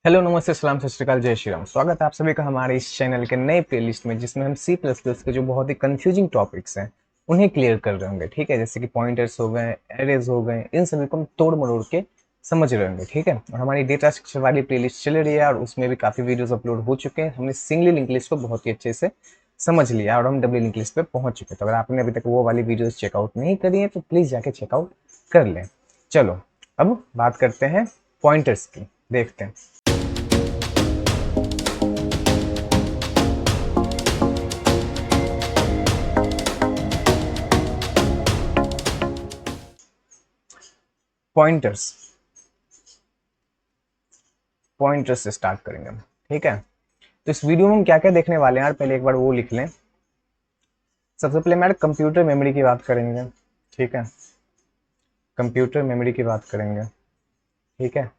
Hello, नमस्ते, सलाम, सत श्री अकाल, जय श्री राम। स्वागत है आप सभी का हमारे इस चैनल के नए प्लेलिस्ट में, जिसमें हम सी प्लस प्लस के जो बहुत ही कंफ्यूजिंग टॉपिक्स हैं उन्हें क्लियर कर रहे होंगे। ठीक है, जैसे कि पॉइंटर्स हो गए, एरेज हो गए, इन सभी को हम तोड़ मरोड़ के समझ रहे होंगे। ठीक है, और हमारी डेटा स्ट्रक्चर वाली प्लेलिस्ट चल रही है और उसमें भी काफ़ी वीडियोज अपलोड हो चुके हैं। हमने सिंगली लिंक लिस्ट को बहुत ही अच्छे से समझ लिया और हम डबली लिंक लिस्ट पे पहुंच चुके हैं। तो अगर आपने अभी तक वो वाली वीडियोज चेकआउट नहीं करी है तो प्लीज़ जाके चेकआउट कर लें। चलो, अब बात करते हैं पॉइंटर्स की। देखते हैं। पॉइंटर्स पॉइंटर्स से स्टार्ट करेंगे हम। ठीक है, तो इस वीडियो में हम क्या क्या देखने वाले हैं यार, पहले एक बार वो लिख लें। सबसे पहले मैं कंप्यूटर मेमोरी की बात करेंगे। ठीक है, कंप्यूटर मेमोरी की बात करेंगे। ठीक है,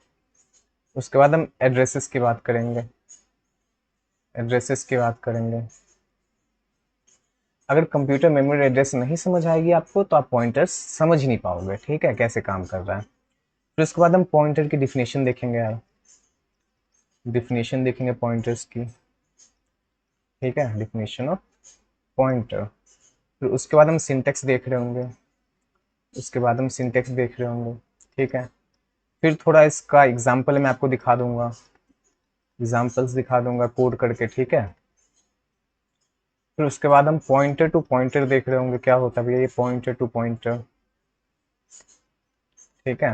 उसके बाद हम एड्रेसेस की बात करेंगे। एड्रेसेस की बात करेंगे। अगर कंप्यूटर मेमोरी एड्रेस नहीं समझ आएगी आपको तो आप पॉइंटर्स समझ ही नहीं पाओगे। ठीक है, कैसे काम कर रहा है। फिर उसके बाद हम पॉइंटर की डिफिनेशन देखेंगे यार। डिफिनेशन देखेंगे पॉइंटर्स की। ठीक है, डिफिनेशन ऑफ पॉइंटर। फिर उसके बाद हम सिंटेक्स देख रहे होंगे। उसके बाद हम सिंटेक्स देख रहे होंगे। ठीक है, फिर थोड़ा इसका एग्जाम्पल मैं आपको दिखा दूंगा। एग्जाम्पल्स दिखा दूंगा कोड करके। ठीक है, फिर उसके बाद हम पॉइंटर टू पॉइंटर देख रहे होंगे, क्या होता है भैया ये पॉइंटर टू पॉइंटर। ठीक है,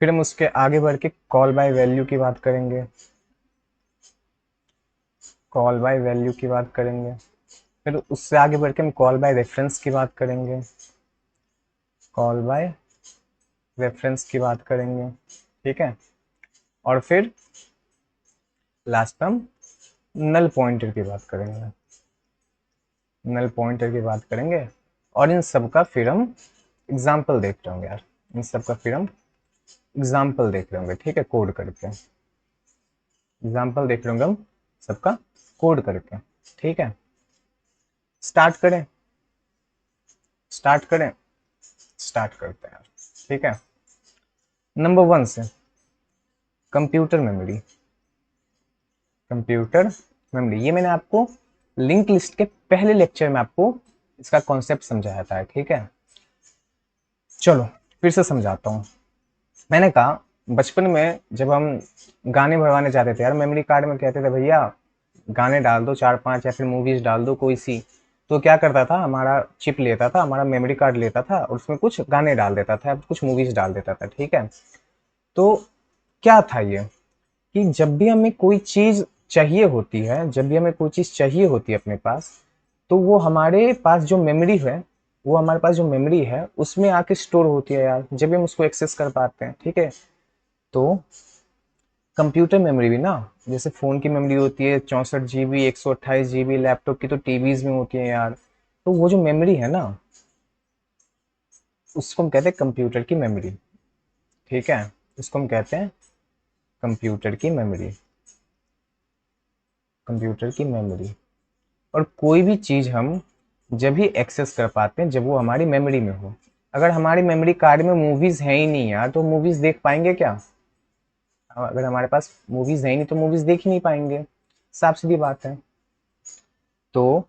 फिर हम उसके आगे बढ़ के कॉल बाय वैल्यू की बात करेंगे। कॉल बाय वैल्यू की बात करेंगे। फिर उससे आगे बढ़ के हम कॉल बाय रेफरेंस की बात करेंगे। कॉल बाय रेफरेंस की बात करेंगे। ठीक है, और फिर लास्ट में हम नल पॉइंटर की बात करेंगे। नल पॉइंटर की बात करेंगे और इन सब का फिर हम एग्जाम्पल देख रहे होंगे यार। इन सब का फिर हम एग्जाम्पल देख रहे होंगे। ठीक है, कोड करके एग्जाम्पल देख रहे होंगे हम सबका कोड करके। ठीक है, स्टार्ट करें। स्टार्ट करें स्टार्ट करते हैं यार। ठीक है, नंबर 1 से कंप्यूटर मेमोरी। कंप्यूटर मेमोरी ये मैंने आपको लिंक लिस्ट के पहले लेक्चर में आपको इसका कॉन्सेप्ट समझाया था। ठीक है, चलो फिर से समझाता हूँ। मैंने कहा बचपन में जब हम गाने भरवाने जाते थे यार, मेमोरी कार्ड में कहते थे भैया गाने डाल दो 4-5 या फिर मूवीज डाल दो कोई सी। तो क्या करता था, हमारा चिप लेता था, हमारा मेमोरी कार्ड लेता था और उसमें कुछ गाने डाल देता था, कुछ मूवीज डाल देता था। ठीक है, तो क्या था ये कि जब भी हमें कोई चीज चाहिए होती है, जब भी हमें कोई चीज चाहिए होती है अपने पास, तो वो हमारे पास जो मेमोरी है, वो हमारे पास जो मेमोरी है उसमें आके स्टोर होती है यार, जब भी हम उसको एक्सेस कर पाते हैं। ठीक है, तो कंप्यूटर मेमोरी भी ना, जैसे फोन की मेमोरी होती है 64 GB, 128 GB, लैपटॉप की तो टीवीज में होती है यार। तो वो जो मेमोरी है ना, उसको हम कहते हैं कंप्यूटर की मेमोरी। ठीक है, उसको हम कहते हैं कंप्यूटर की मेमोरी। कंप्यूटर की मेमोरी। और कोई भी चीज हम जब भी एक्सेस कर पाते हैं जब वो हमारी मेमोरी में हो। अगर हमारी मेमोरी कार्ड में मूवीज है ही नहीं यार, तो मूवीज देख पाएंगे क्या? अगर हमारे पास मूवीज है ही नहीं तो मूवीज देख ही नहीं पाएंगे। साफ सीधी बात है। तो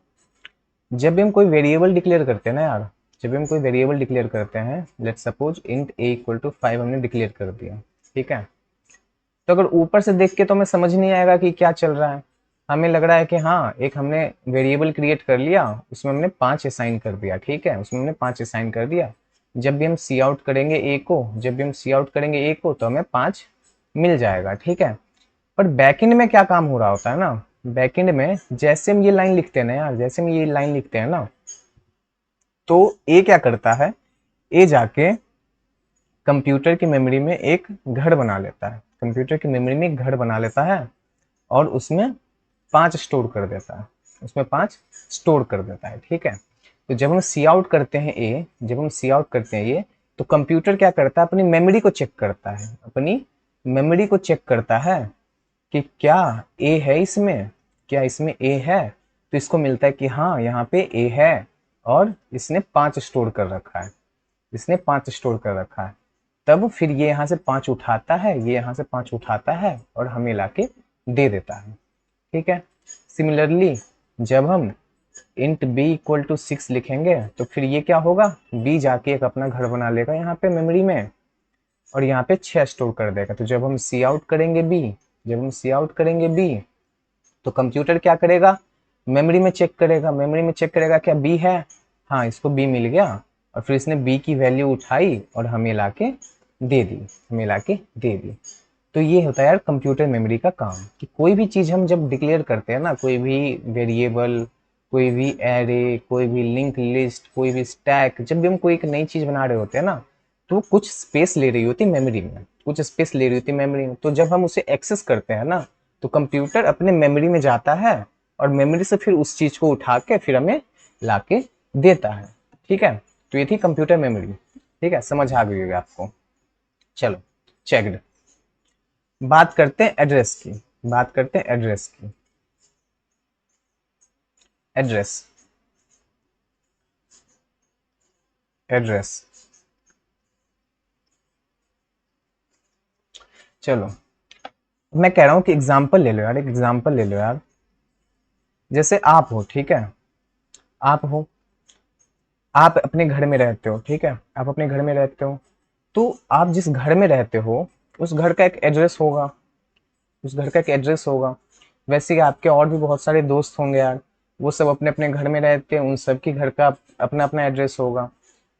जब भी हम कोई वेरिएबल डिक्लेयर करते हैं ना यार, जब भी हम कोई वेरिएबल डिक्लेयर करते हैं, let's suppose int a equal to 5 हमने डिक्लेयर कर दिया। ठीक है, तो अगर ऊपर से देख के तो हमें समझ नहीं आएगा कि क्या चल रहा है। हमें लग रहा है कि हाँ, एक हमने वेरिएबल क्रिएट कर लिया, उसमें हमने 5 असाइन कर दिया। ठीक है, उसमें हमने 5 असाइन कर दिया। जब भी हम सी आउट करेंगे ए को, जब भी हम सी आउट करेंगे ए को, तो हमें 5 मिल जाएगा। ठीक है, पर बैकएंड में क्या काम हो रहा होता है ना, बैकएंड में जैसे हम ये लाइन लिखते हैं ना यार, जैसे हम ये लाइन लिखते हैं ना, तो ए क्या करता है, ए जाके कंप्यूटर की मेमोरी में एक घर बना लेता है। कंप्यूटर की मेमोरी में एक घर बना लेता है और उसमें 5 स्टोर कर देता है। उसमें 5 स्टोर कर देता है। ठीक है, तो जब हम सी आउट करते हैं ए, जब हम सी आउट करते हैं ये, तो कंप्यूटर क्या करता है, अपनी मेमोरी को चेक करता है। अपनी मेमोरी को चेक करता है कि क्या ए है इसमें, क्या इसमें ए है। तो इसको मिलता है कि हाँ, यहाँ पे ए है और इसने 5 स्टोर कर रखा है। इसने 5 स्टोर कर रखा है। तब फिर ये यहाँ से 5 उठाता है, ये यहाँ से 5 उठाता है और हमें लाके दे देता है। ठीक है, सिमिलरली जब हम इंट b इक्वल टू 6 लिखेंगे तो फिर ये क्या होगा, b जाके एक अपना घर बना लेगा यहाँ पे मेमोरी में और यहाँ पे 6 स्टोर कर देगा। तो जब हम सी आउट करेंगे b, जब हम सी आउट करेंगे b तो कंप्यूटर क्या करेगा, मेमोरी में चेक करेगा, मेमोरी में चेक करेगा क्या b है, हाँ इसको b मिल गया, और फिर इसने b की वैल्यू उठाई और हमें लाके दे दी, हमें लाके दे दी। तो ये होता है यार कंप्यूटर मेमोरी का काम, कि कोई भी चीज़ हम जब डिक्लेयर करते हैं ना, कोई भी वेरिएबल, कोई भी एरे, कोई भी लिंक लिस्ट, कोई भी स्टैक, जब भी हम कोई एक नई चीज़ बना रहे होते हैं ना, तो कुछ स्पेस ले रही होती है मेमोरी में, कुछ स्पेस ले रही होती है मेमोरी में। तो जब हम उसे एक्सेस करते हैं ना, तो कंप्यूटर अपने मेमोरी में जाता है और मेमोरी से फिर उस चीज़ को उठा के फिर हमें ला के देता है। ठीक है, तो ये थी कंप्यूटर मेमोरी। ठीक है, समझ आ गई होगी आपको। चलो चेकड, बात करते हैं एड्रेस की, बात करते हैं एड्रेस की। एड्रेस, एड्रेस, चलो मैं कह रहा हूं कि एग्जांपल ले लो यार, एक एग्जांपल ले लो यार। जैसे आप हो, ठीक है, आप हो, आप अपने घर में रहते हो, ठीक है, आप अपने घर में रहते हो, तो आप जिस घर में रहते हो उस घर का एक एड्रेस होगा, उस घर का एक एड्रेस होगा। वैसे ही आपके और भी बहुत सारे दोस्त होंगे यार, वो सब अपने अपने घर में रहते हैं, उन सब की घर का अपना अपना एड्रेस होगा।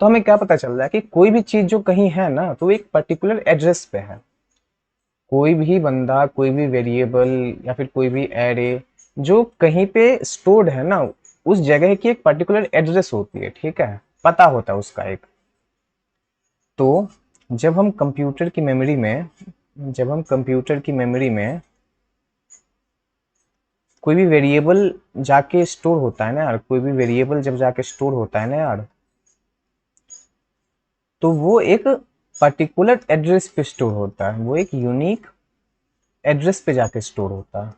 तो हमें क्या पता चल रहा है कि कोई भी चीज जो कहीं है ना, तो एक पर्टिकुलर एड्रेस पे है। कोई भी बंदा, कोई भी वेरिएबल या फिर कोई भी एरे जो कहीं पे स्टोर्ड है ना, उस जगह की एक पर्टिकुलर एड्रेस होती है, ठीक है, पता होता है उसका एक। तो जब हम कंप्यूटर की मेमोरी में, जब हम कंप्यूटर की मेमोरी में कोई भी वेरिएबल जाके स्टोर होता है ना यार, कोई भी वेरिएबल जब जाके स्टोर होता है ना यार, तो वो एक पर्टिकुलर एड्रेस पे स्टोर होता है, वो एक यूनिक एड्रेस पे जाके स्टोर होता है।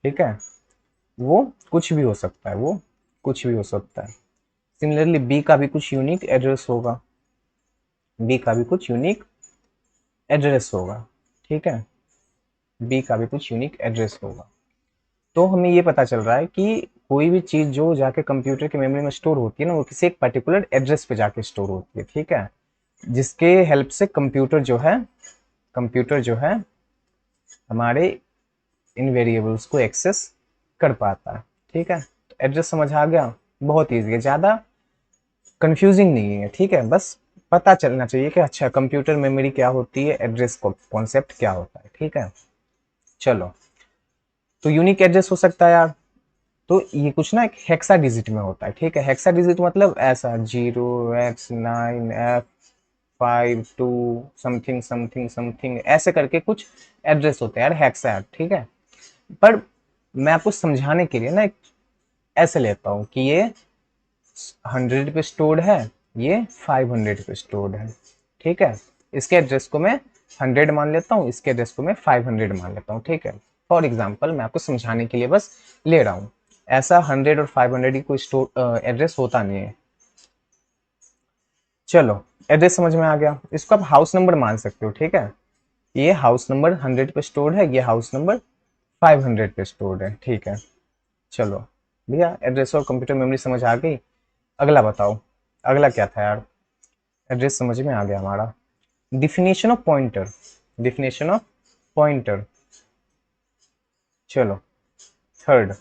ठीक है, वो कुछ भी हो सकता है, वो कुछ भी हो सकता है। सिमिलरली बी का भी कुछ यूनिक एड्रेस होगा, बी का भी कुछ यूनिक एड्रेस होगा। ठीक है, बी का भी कुछ यूनिक एड्रेस होगा। तो हमें ये पता चल रहा है कि कोई भी चीज़ जो जाके कंप्यूटर की मेमोरी में स्टोर होती है ना, वो किसी एक पर्टिकुलर एड्रेस पे जाके स्टोर होती है। ठीक है, जिसके हेल्प से कंप्यूटर जो है, कंप्यूटर जो है हमारे इन वेरिएबल्स को एक्सेस कर पाता है। ठीक है, तो एड्रेस समझ आ गया, बहुत ईजी है, ज़्यादा कंफ्यूजिंग नहीं है। ठीक है, बस पता चलना चाहिए कि अच्छा कंप्यूटर मेमोरी क्या होती है, एड्रेस को कॉन्सेप्ट क्या होता है। ठीक है, चलो, तो यूनिक एड्रेस हो सकता है यार, तो ये कुछ ना एक हेक्सा डिजिट में होता है। ठीक है, हेक्सा डिजिट मतलब ऐसा 0x9F52 समथिंग समथिंग समथिंग ऐसे करके कुछ एड्रेस होते हैं यार, हेक्सा। ठीक है, पर मैं आपको समझाने के लिए ना एक ऐसे लेता हूँ कि ये 100 पे स्टोर्ड है, ये 500 पे स्टोर्ड है। ठीक है, इसके एड्रेस को मैं 100 मान लेता हूँ, इसके एड्रेस को मैं 500 मान लेता हूँ। ठीक है, फॉर एग्जाम्पल मैं आपको समझाने के लिए बस ले रहा हूँ, ऐसा 100 और 500 की कोई स्टोर एड्रेस होता नहीं है। चलो, एड्रेस समझ में आ गया, इसको आप हाउस नंबर मान सकते हो। ठीक है, ये हाउस नंबर 100 पे स्टोर्ड है, ये हाउस नंबर 500 पे स्टोर्ड है। ठीक है, चलो भैया एड्रेस और कंप्यूटर मेमोरी समझ आ गई। अगला बताओ, अगला क्या था यार, एड्रेस समझ में आ गया हमारा। Definition of pointer, definition of pointer, चलो थर्ड,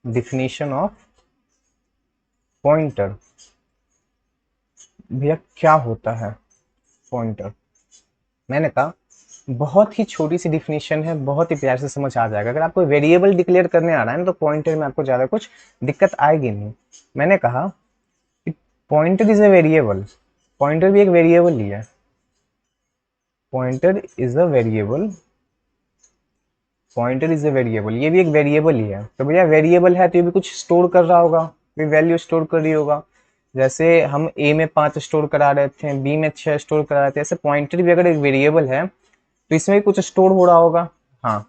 डिफिनेशन ऑफ पॉइंटर। भैया क्या होता है पॉइंटर, मैंने कहा बहुत ही छोटी सी डिफिनेशन है, बहुत ही प्यार से समझ आ जाएगा। अगर आपको वेरिएबल डिक्लेयर करने आ रहा है ना, तो पॉइंटर में आपको ज़्यादा कुछ दिक्कत आएगी नहीं। मैंने कहा कि pointer is a variable, pointer भी एक वेरिएबल ही है, pointer is a variable, pointer is a variable, ये भी एक वेरिएबल ही है। तो भैया वेरिएबल है तो ये भी कुछ स्टोर कर रहा होगा, कोई वैल्यू स्टोर कर रही होगा। जैसे हम ए में 5 स्टोर करा रहे थे, बी में 6 स्टोर करा रहे थे, ऐसे पॉइंटर भी अगर एक वेरिएबल है तो इसमें भी कुछ स्टोर हो रहा होगा। हाँ,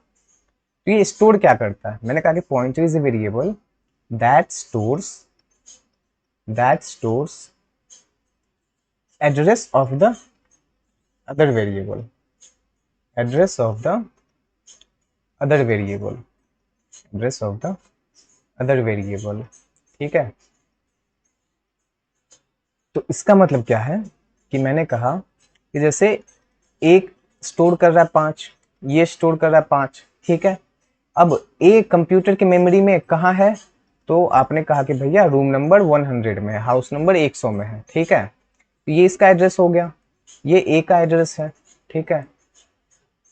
तो ये स्टोर क्या करता है, मैंने कहा कि pointer is a variable that stores, that stores address of the other variable, address of the other variable, address of the other variable. ठीक है, तो इसका मतलब क्या है कि मैंने कहा कि जैसे एक स्टोर कर रहा है 5, ये स्टोर कर रहा है 5, ठीक है। अब ए कंप्यूटर की मेमोरी में कहाँ है, तो आपने कहा कि भैया रूम नंबर 100 में है, हाउस नंबर 100 में है, ठीक है। तो ये इसका एड्रेस हो गया, ये ए का एड्रेस है, ठीक है।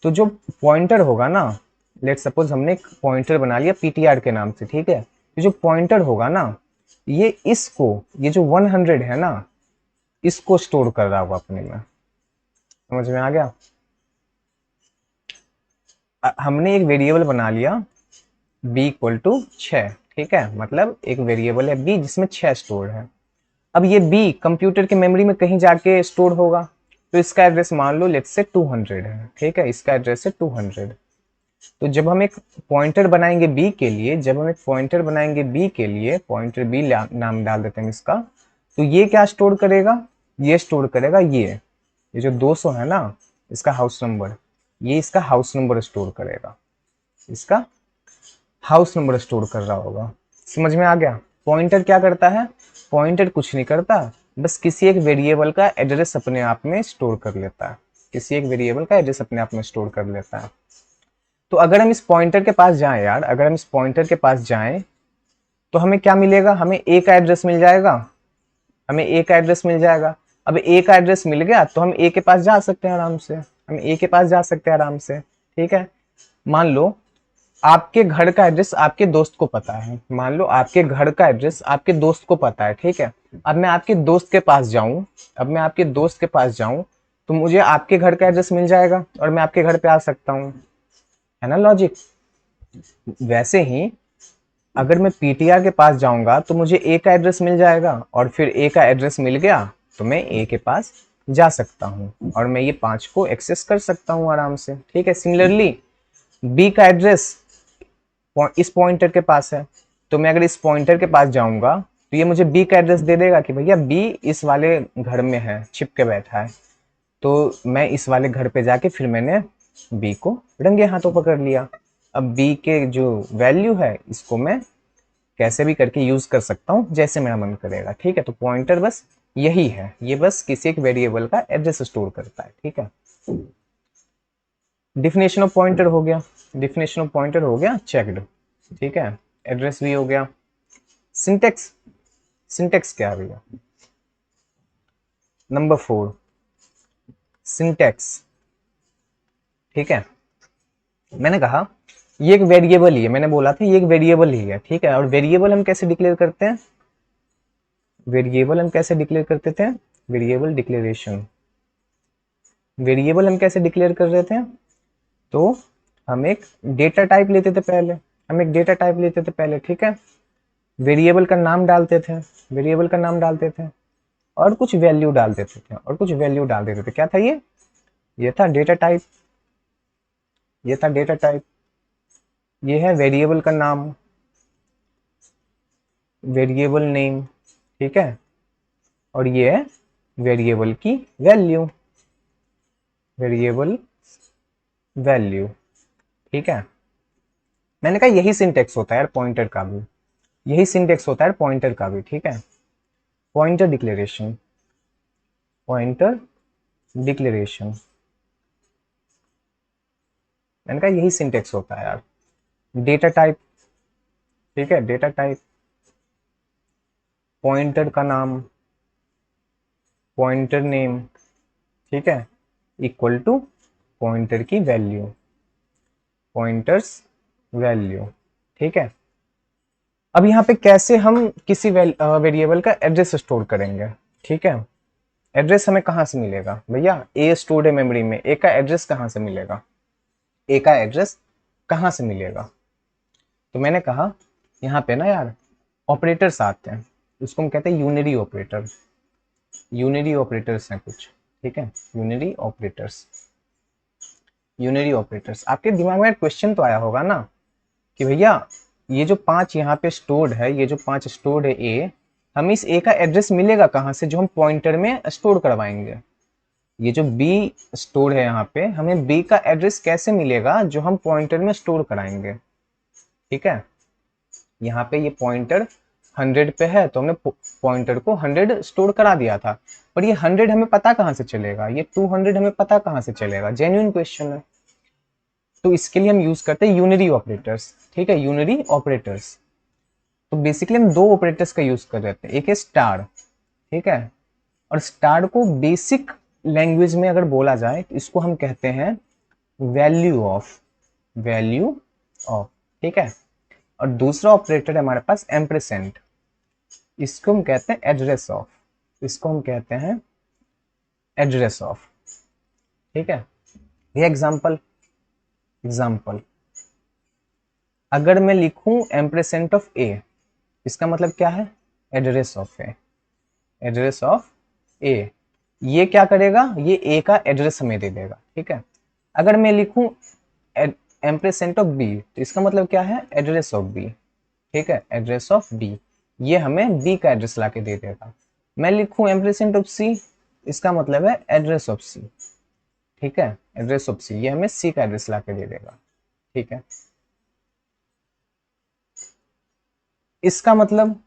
तो जो पॉइंटर होगा ना, लेट सपोज हमने एक पॉइंटर बना लिया पीटीआर के नाम से, ठीक है। ये जो पॉइंटर होगा ना, ये इसको, ये जो 100 है ना, इसको स्टोर कर रहा होगा अपने में। समझ में आ गया? हमने एक वेरिएबल बना लिया b इक्वल टू 6, ठीक है। मतलब एक वेरिएबल है b जिसमें 6 स्टोर है। अब ये b कंप्यूटर के मेमोरी में कहीं जाके स्टोर होगा, तो इसका एड्रेस मान लो लेट्स से 200 है, ठीक है। इसका एड्रेस है 200। तो जब हम एक पॉइंटर बनाएंगे b के लिए, जब हम एक पॉइंटर बनाएंगे b के लिए, पॉइंटर b नाम डाल देते हैं इसका, तो ये क्या स्टोर करेगा, ये स्टोर करेगा ये जो 200 है ना, इसका हाउस नंबर, ये इसका हाउस नंबर स्टोर करेगा, इसका हाउस नंबर स्टोर कर रहा होगा। समझ में आ गया? पॉइंटर क्या करता है, पॉइंटर कुछ नहीं करता, बस किसी एक वेरिएबल का एड्रेस अपने आप में स्टोर कर लेता है, किसी एक वेरिएबल का एड्रेस अपने आप में स्टोर कर लेता है। तो अगर हम इस पॉइंटर के पास जाएं यार, अगर हम इस पॉइंटर के पास जाएं तो हमें क्या मिलेगा, हमें ए का एड्रेस मिल जाएगा, हमें ए का एड्रेस मिल जाएगा। अब ए का एड्रेस मिल गया तो हम ए के पास जा सकते हैं आराम से, हम ए के पास जा सकते हैं आराम से, ठीक है। मान लो आपके घर का एड्रेस आपके दोस्त को पता है, मान लो आपके घर का एड्रेस आपके दोस्त को पता है, ठीक है। अब मैं आपके दोस्त के पास जाऊं, अब मैं आपके दोस्त के पास जाऊं तो मुझे आपके घर का एड्रेस मिल जाएगा और मैं आपके घर पे आ सकता हूँ, है ना लॉजिक। वैसे ही अगर मैं पीटीआर के पास जाऊंगा तो मुझे ए का एड्रेस मिल जाएगा और फिर ए का एड्रेस मिल गया तो मैं ए के पास जा सकता हूँ और मैं ये 5 को एक्सेस कर सकता हूँ आराम से, ठीक है। सिमिलरली बी का एड्रेस इस पॉइंटर के पास है, तो मैं अगर इस पॉइंटर के पास जाऊंगा तो ये मुझे बी का एड्रेस दे देगा कि भैया बी इस वाले घर में है, छिप के बैठा है। तो मैं इस वाले घर पे जाके फिर मैंने बी को रंगे हाथों पकड़ लिया। अब बी के जो वैल्यू है इसको मैं कैसे भी करके यूज कर सकता हूँ जैसे मेरा मन करेगा, ठीक है। तो पॉइंटर बस यही है, ये बस किसी एक वेरिएबल का एड्रेस स्टोर करता है, ठीक है। डिफिनेशन ऑफ पॉइंटर हो गया, डिफिनेशन ऑफ पॉइंटर हो गया चेक्ड, ठीक है। एड्रेस भी हो गया। सिंटेक्स, सिंटेक्स क्या है भैया? नंबर 4 सिंटेक्स, ठीक है। मैंने कहा ये एक वेरिएबल ही है, मैंने बोला था ये एक वेरिएबल ही है, ठीक है। और वेरिएबल हम कैसे डिक्लेयर करते हैं, वेरिएबल हम कैसे डिक्लेयर करते थे, वेरिएबल डिक्लेरेशन, वेरिएबल हम कैसे डिक्लेयर कर रहे थे, तो हम एक डेटा टाइप लेते थे पहले, हम एक डेटा टाइप लेते थे पहले, ठीक है। वेरिएबल का नाम डालते थे, वेरिएबल का नाम डालते थे और कुछ वैल्यू डाल देते थे, और कुछ वैल्यू डाल देते थे। क्या था ये था डेटा टाइप, ये था डेटा टाइप। ये है वेरिएबल का नाम, वेरिएबल नेम, ठीक है। और ये है वेरिएबल की वैल्यू, वेरिएबल वैल्यू, ठीक है। मैंने कहा यही सिंटेक्स होता है यार पॉइंटर का भी, यही सिंटेक्स होता है पॉइंटर का भी, ठीक है। पॉइंटर डिक्लेरेशन, पॉइंटर डिक्लेरेशन, मैंने कहा यही सिंटेक्स होता है यार। डेटा टाइप, ठीक है, डेटा टाइप, पॉइंटर का नाम, पॉइंटर नेम, ठीक है, इक्वल टू पॉइंटर की वैल्यू, पॉइंटर्स वैल्यू, ठीक है। अब यहाँ पे कैसे हम किसी वेरिएबल का एड्रेस स्टोर करेंगे, ठीक है। एड्रेस हमें कहाँ से मिलेगा भैया, ए स्टोर्ड है मेमोरी में, ए का एड्रेस कहाँ से मिलेगा, ए का एड्रेस कहाँ से मिलेगा। तो मैंने कहा यहाँ पे ना यार ऑपरेटर्स आते हैं, उसको हम कहते हैं यूनिरी ऑपरेटर, यूनिरी ऑपरेटर्स हैं कुछ, ठीक है। Unary operators, unary operators. आपके दिमाग में क्वेश्चन तो आया होगा ना कि भैया ये जो 5 यहाँ पे स्टोर्ड है, ये जो 5 स्टोर्ड है ए, हमें इस ए का एड्रेस मिलेगा कहाँ से, जो हम पॉइंटर में स्टोर करवाएंगे। ये जो बी स्टोर है यहाँ पे, हमें बी का एड्रेस कैसे मिलेगा, जो हम पॉइंटर में स्टोर कराएंगे। ठीक है, यहाँ पे ये पॉइंटर 100 पे है तो हमने पॉइंटर को 100 स्टोर करा दिया था, पर ये 100 हमें पता कहाँ से चलेगा, ये 200 हमें पता कहाँ से चलेगा, जेन्युइन क्वेश्चन है। तो इसके लिए हम यूज करते हैं यूनरी ऑपरेटर्स। ठीक है, यूनरी ऑपरेटर्स। तो बेसिकली हम दो ऑपरेटर्स का यूज कर रहे थे, एक है स्टार, ठीक है, और स्टार को बेसिक लैंग्वेज में अगर बोला जाए तो इसको हम कहते हैं वैल्यू ऑफ, वैल्यू ऑफ। ठीक है, और दूसरा ऑपरेटर है हमारे पास एम्परसेंट, इसको हम कहते हैं एड्रेस ऑफ, इसको हम कहते हैं एड्रेस ऑफ। ठीक है, ये एग्जांपल, एग्जांपल अगर मैं लिखूं एम्परसेंट ऑफ ए, इसका मतलब क्या है, address of A, address of A. ये क्या करेगा, ये ए का एड्रेस हमें दे देगा। ठीक है, अगर मैं लिखूं एम्परसेंट ऑफ बी, तो इसका मतलब क्या है, एड्रेस ऑफ बी। ठीक है, एड्रेस ऑफ बी, ये हमें बी का एड्रेस ला के दे देगा। मैं लिखूं एम्परसेंट ऑफ सी, इसका मतलब है एड्रेस ऑफ सी। ठीक है, एड्रेस ऑफ सी, ये हमें सी का एड्रेस ला के दे देगा। ठीक है, इसका मतलब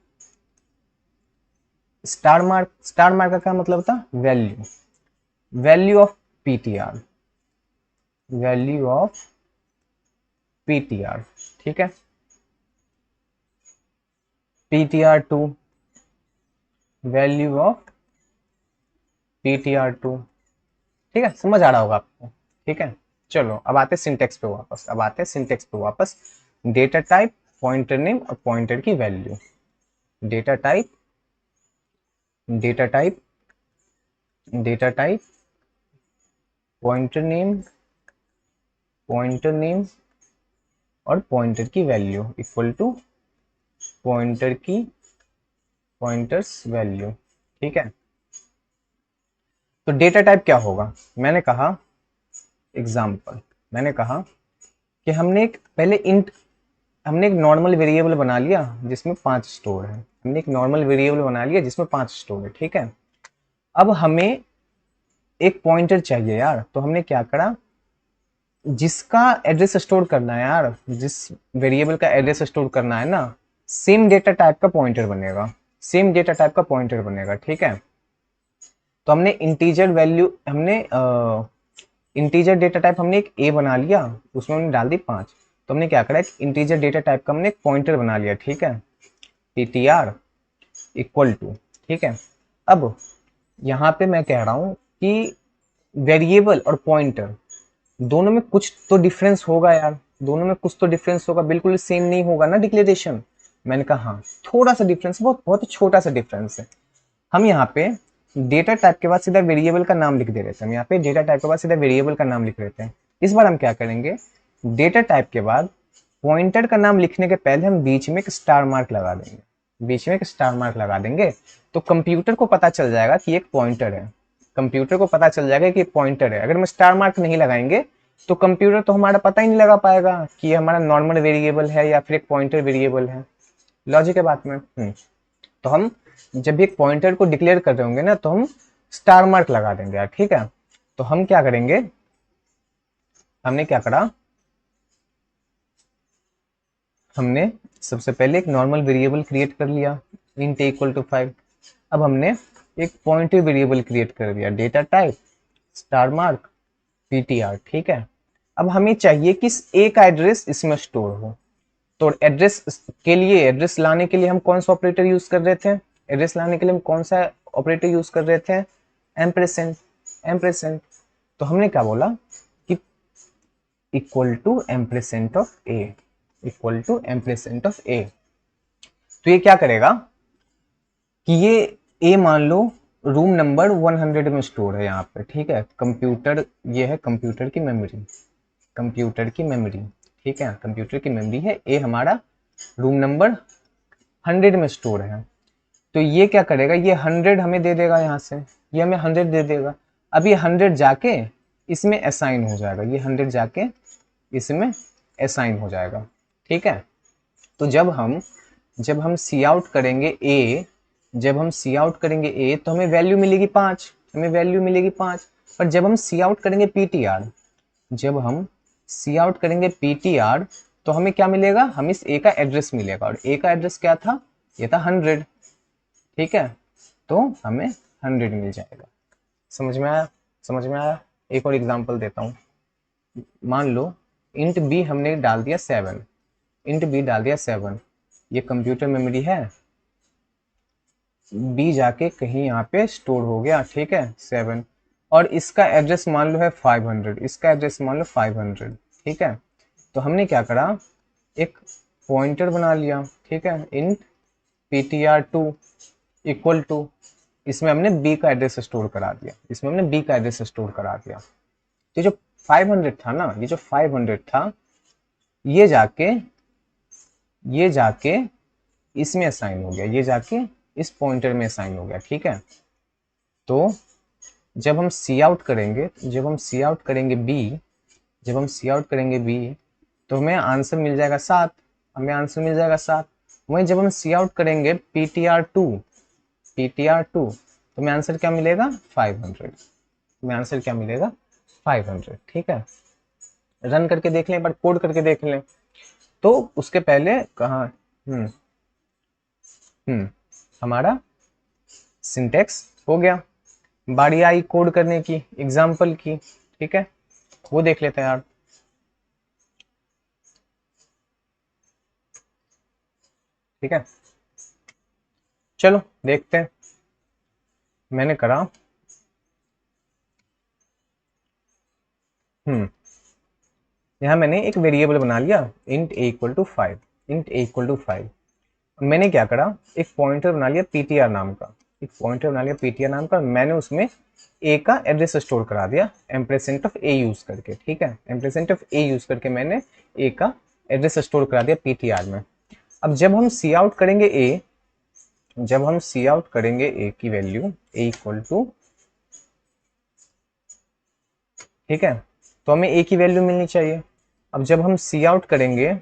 स्टार मार्क, स्टार मार्क का क्या मतलब था, value, value of PTR, value of PTR. ठीक है, ptr2, वैल्यू ऑफ ptr2। ठीक है, समझ आ रहा होगा आपको। ठीक है, चलो अब आते हैं सिंटेक्स पे वापस, अब आते हैं सिंटेक्स पे वापस। डेटा टाइप, पॉइंटर नेम और पॉइंटर की value. Data type, data type, data type, pointer name, pointer name और पॉइंटर की वैल्यू इक्वल टू पॉइंटर की, पॉइंटर्स वैल्यू। ठीक है, तो डेटा टाइप क्या होगा, मैंने कहा एग्जाम्पल, मैंने कहा कि हमने एक पहले इंट, हमने एक नॉर्मल वेरिएबल बना लिया जिसमें 5 स्टोर है, हमने एक नॉर्मल वेरिएबल बना लिया जिसमें 5 स्टोर है। ठीक है, अब हमें एक पॉइंटर चाहिए यार, तो हमने क्या करा, जिसका एड्रेस स्टोर करना है यार, जिस वेरिएबल का एड्रेस स्टोर करना है ना, सेम डेटा टाइप का पॉइंटर बनेगा, सेम डेटा टाइप का पॉइंटर बनेगा। ठीक है, तो हमने इंटीजर वैल्यू, हमने इंटीजर डेटा टाइप हमने एक ए बना लिया, उसमें हमने डाल दी 5, तो हमने क्या करा, एक इंटीजर डेटा टाइप का हमने एक पॉइंटर बना लिया। ठीक है, ptr इक्वल टू। ठीक है, अब यहाँ पे मैं कह रहा हूँ कि वेरिएबल और पॉइंटर दोनों में कुछ तो डिफरेंस होगा यार, दोनों में कुछ तो डिफरेंस होगा, बिल्कुल सेम नहीं होगा ना डिक्लेरेशन। मैंने कहा हाँ, थोड़ा सा डिफरेंस, बहुत बहुत छोटा सा डिफरेंस है। हम यहाँ पे डेटा टाइप के बाद सीधा वेरिएबल का नाम लिख दे रहे थे, हम यहाँ पे डेटा टाइप के बाद सीधा वेरिएबल का नाम लिख रहे थे। इस बार हम क्या करेंगे, डेटा टाइप के बाद पॉइंटर का नाम लिखने के पहले हम बीच में एक स्टार मार्क लगा देंगे, बीच में एक स्टार मार्क लगा देंगे, तो कंप्यूटर को पता चल जाएगा कि एक पॉइंटर है, कंप्यूटर को पता चल जाएगा कि पॉइंटर है। अगर हम स्टार मार्क नहीं लगाएंगे तो कंप्यूटर तो हमारा पता ही नहीं लगा पाएगा कि ये हमारा नॉर्मल वेरिएबल है या फिर एक पॉइंटर वेरिएबल है। लॉजिक है बात में। तो हम जब भी एक पॉइंटर को डिक्लेयर कर रहे होंगे ना, तो हम स्टार मार्क लगा देंगे यार। ठीक है, तो हम क्या करेंगे, हमने क्या करा, हमने सबसे पहले एक नॉर्मल वेरिएबल क्रिएट कर लिया, इंट इक्वल टू 5। अब हमने एक पॉइंटर वेरिएबल क्रिएट कर दिया, data type star mark ptr। ठीक है, अब हमें चाहिए कि इस ए का एड्रेस इसमें स्टोर हो, तो एड्रेस के लिए, एड्रेस लाने के लिए हम कौन सा ऑपरेटर यूज कर रहे थे, एड्रेस लाने के लिए हम कौन सा ऑपरेटर यूज कर रहे थे, एम्परसेंट, एम्परसेंट। तो हमने क्या बोला कि equal to ampersand of A, equal to ampersand of A. तो ये क्या करेगा कि ये ए मान लो रूम नंबर 100 में स्टोर है यहाँ पे। ठीक है, कंप्यूटर, ये है कंप्यूटर की मेमोरी, कंप्यूटर की मेमोरी। ठीक है, कंप्यूटर की मेमोरी है, ए हमारा रूम नंबर 100 में स्टोर है। तो ये क्या करेगा, ये 100 हमें दे देगा, यहाँ से ये हमें 100 दे देगा। अब ये 100 जाके इसमें असाइन हो जाएगा, ये 100 जाके इसमें असाइन हो जाएगा। ठीक है, तो जब हम सी आउट करेंगे ए, जब हम सी आउट करेंगे ए तो हमें वैल्यू मिलेगी 5, हमें वैल्यू मिलेगी 5। पर जब हम सी आउट करेंगे पीटीआर, जब हम सी आउट करेंगे पीटीआर तो हमें क्या मिलेगा, हमें इस ए का एड्रेस मिलेगा, और ए का एड्रेस क्या था, ये था 100। ठीक है, तो हमें 100 मिल जाएगा। समझ में आया, समझ में आया। एक और एग्जांपल देता हूँ। मान लो इंट बी हमने डाल दिया 7, इंट बी डाल दिया 7, ये कंप्यूटर मेमोरी है, बी जाके कहीं यहाँ पे स्टोर हो गया। ठीक है 7, और इसका एड्रेस मान लो है 500, इसका एड्रेस मान लो 500। ठीक है, तो हमने क्या करा, एक पॉइंटर बना लिया। ठीक है, इंट ptr2 इक्वल टू, इसमें हमने बी का एड्रेस स्टोर करा दिया, इसमें हमने बी का एड्रेस स्टोर करा दिया। तो जो 500 था ना, ये जो 500 था, ये जाके इसमें असाइन हो गया, ये जाके इस पॉइंटर में असाइन हो गया। ठीक है, तो जब हम सी आउट करेंगे, जब हम सी आउट करेंगे बी, जब हम सी आउट करेंगे बी तो हमें आंसर मिल जाएगा 7, हमें आंसर मिल जाएगा 7। वहीं जब हम सी आउट करेंगे ptr2, ptr2 तो हमें आंसर क्या मिलेगा 500, हमें आंसर क्या मिलेगा 500। ठीक है, रन करके देख लें, एक बार कोड करके देख लें। तो उसके पहले कहाँ हमारा सिंटेक्स हो गया, बारी आई कोड करने की, एग्जाम्पल की। ठीक है, वो देख लेते हैं यार। ठीक है, चलो देखते हैं। मैंने करा यहाँ मैंने एक वेरिएबल बना लिया, int a equal to 5, int a equal to 5। मैंने क्या करा, एक पॉइंटर बना लिया पीटीआर नाम का, एक पॉइंटर बना लिया पीटीआर नाम का, मैंने उसमें ए का एड्रेस स्टोर करा दिया एम्परसेंट ऑफ ए यूज करके। ठीक है, एम्परसेंट ऑफ ए यूज करके मैंने ए का एड्रेस स्टोर करा दिया पीटीआर में। अब जब हम सी आउट करेंगे ए, जब हम सी आउट करेंगे ए की वैल्यू ए इक्वल टू, ठीक है, तो हमें ए की वैल्यू मिलनी चाहिए। अब जब हम सी आउट करेंगे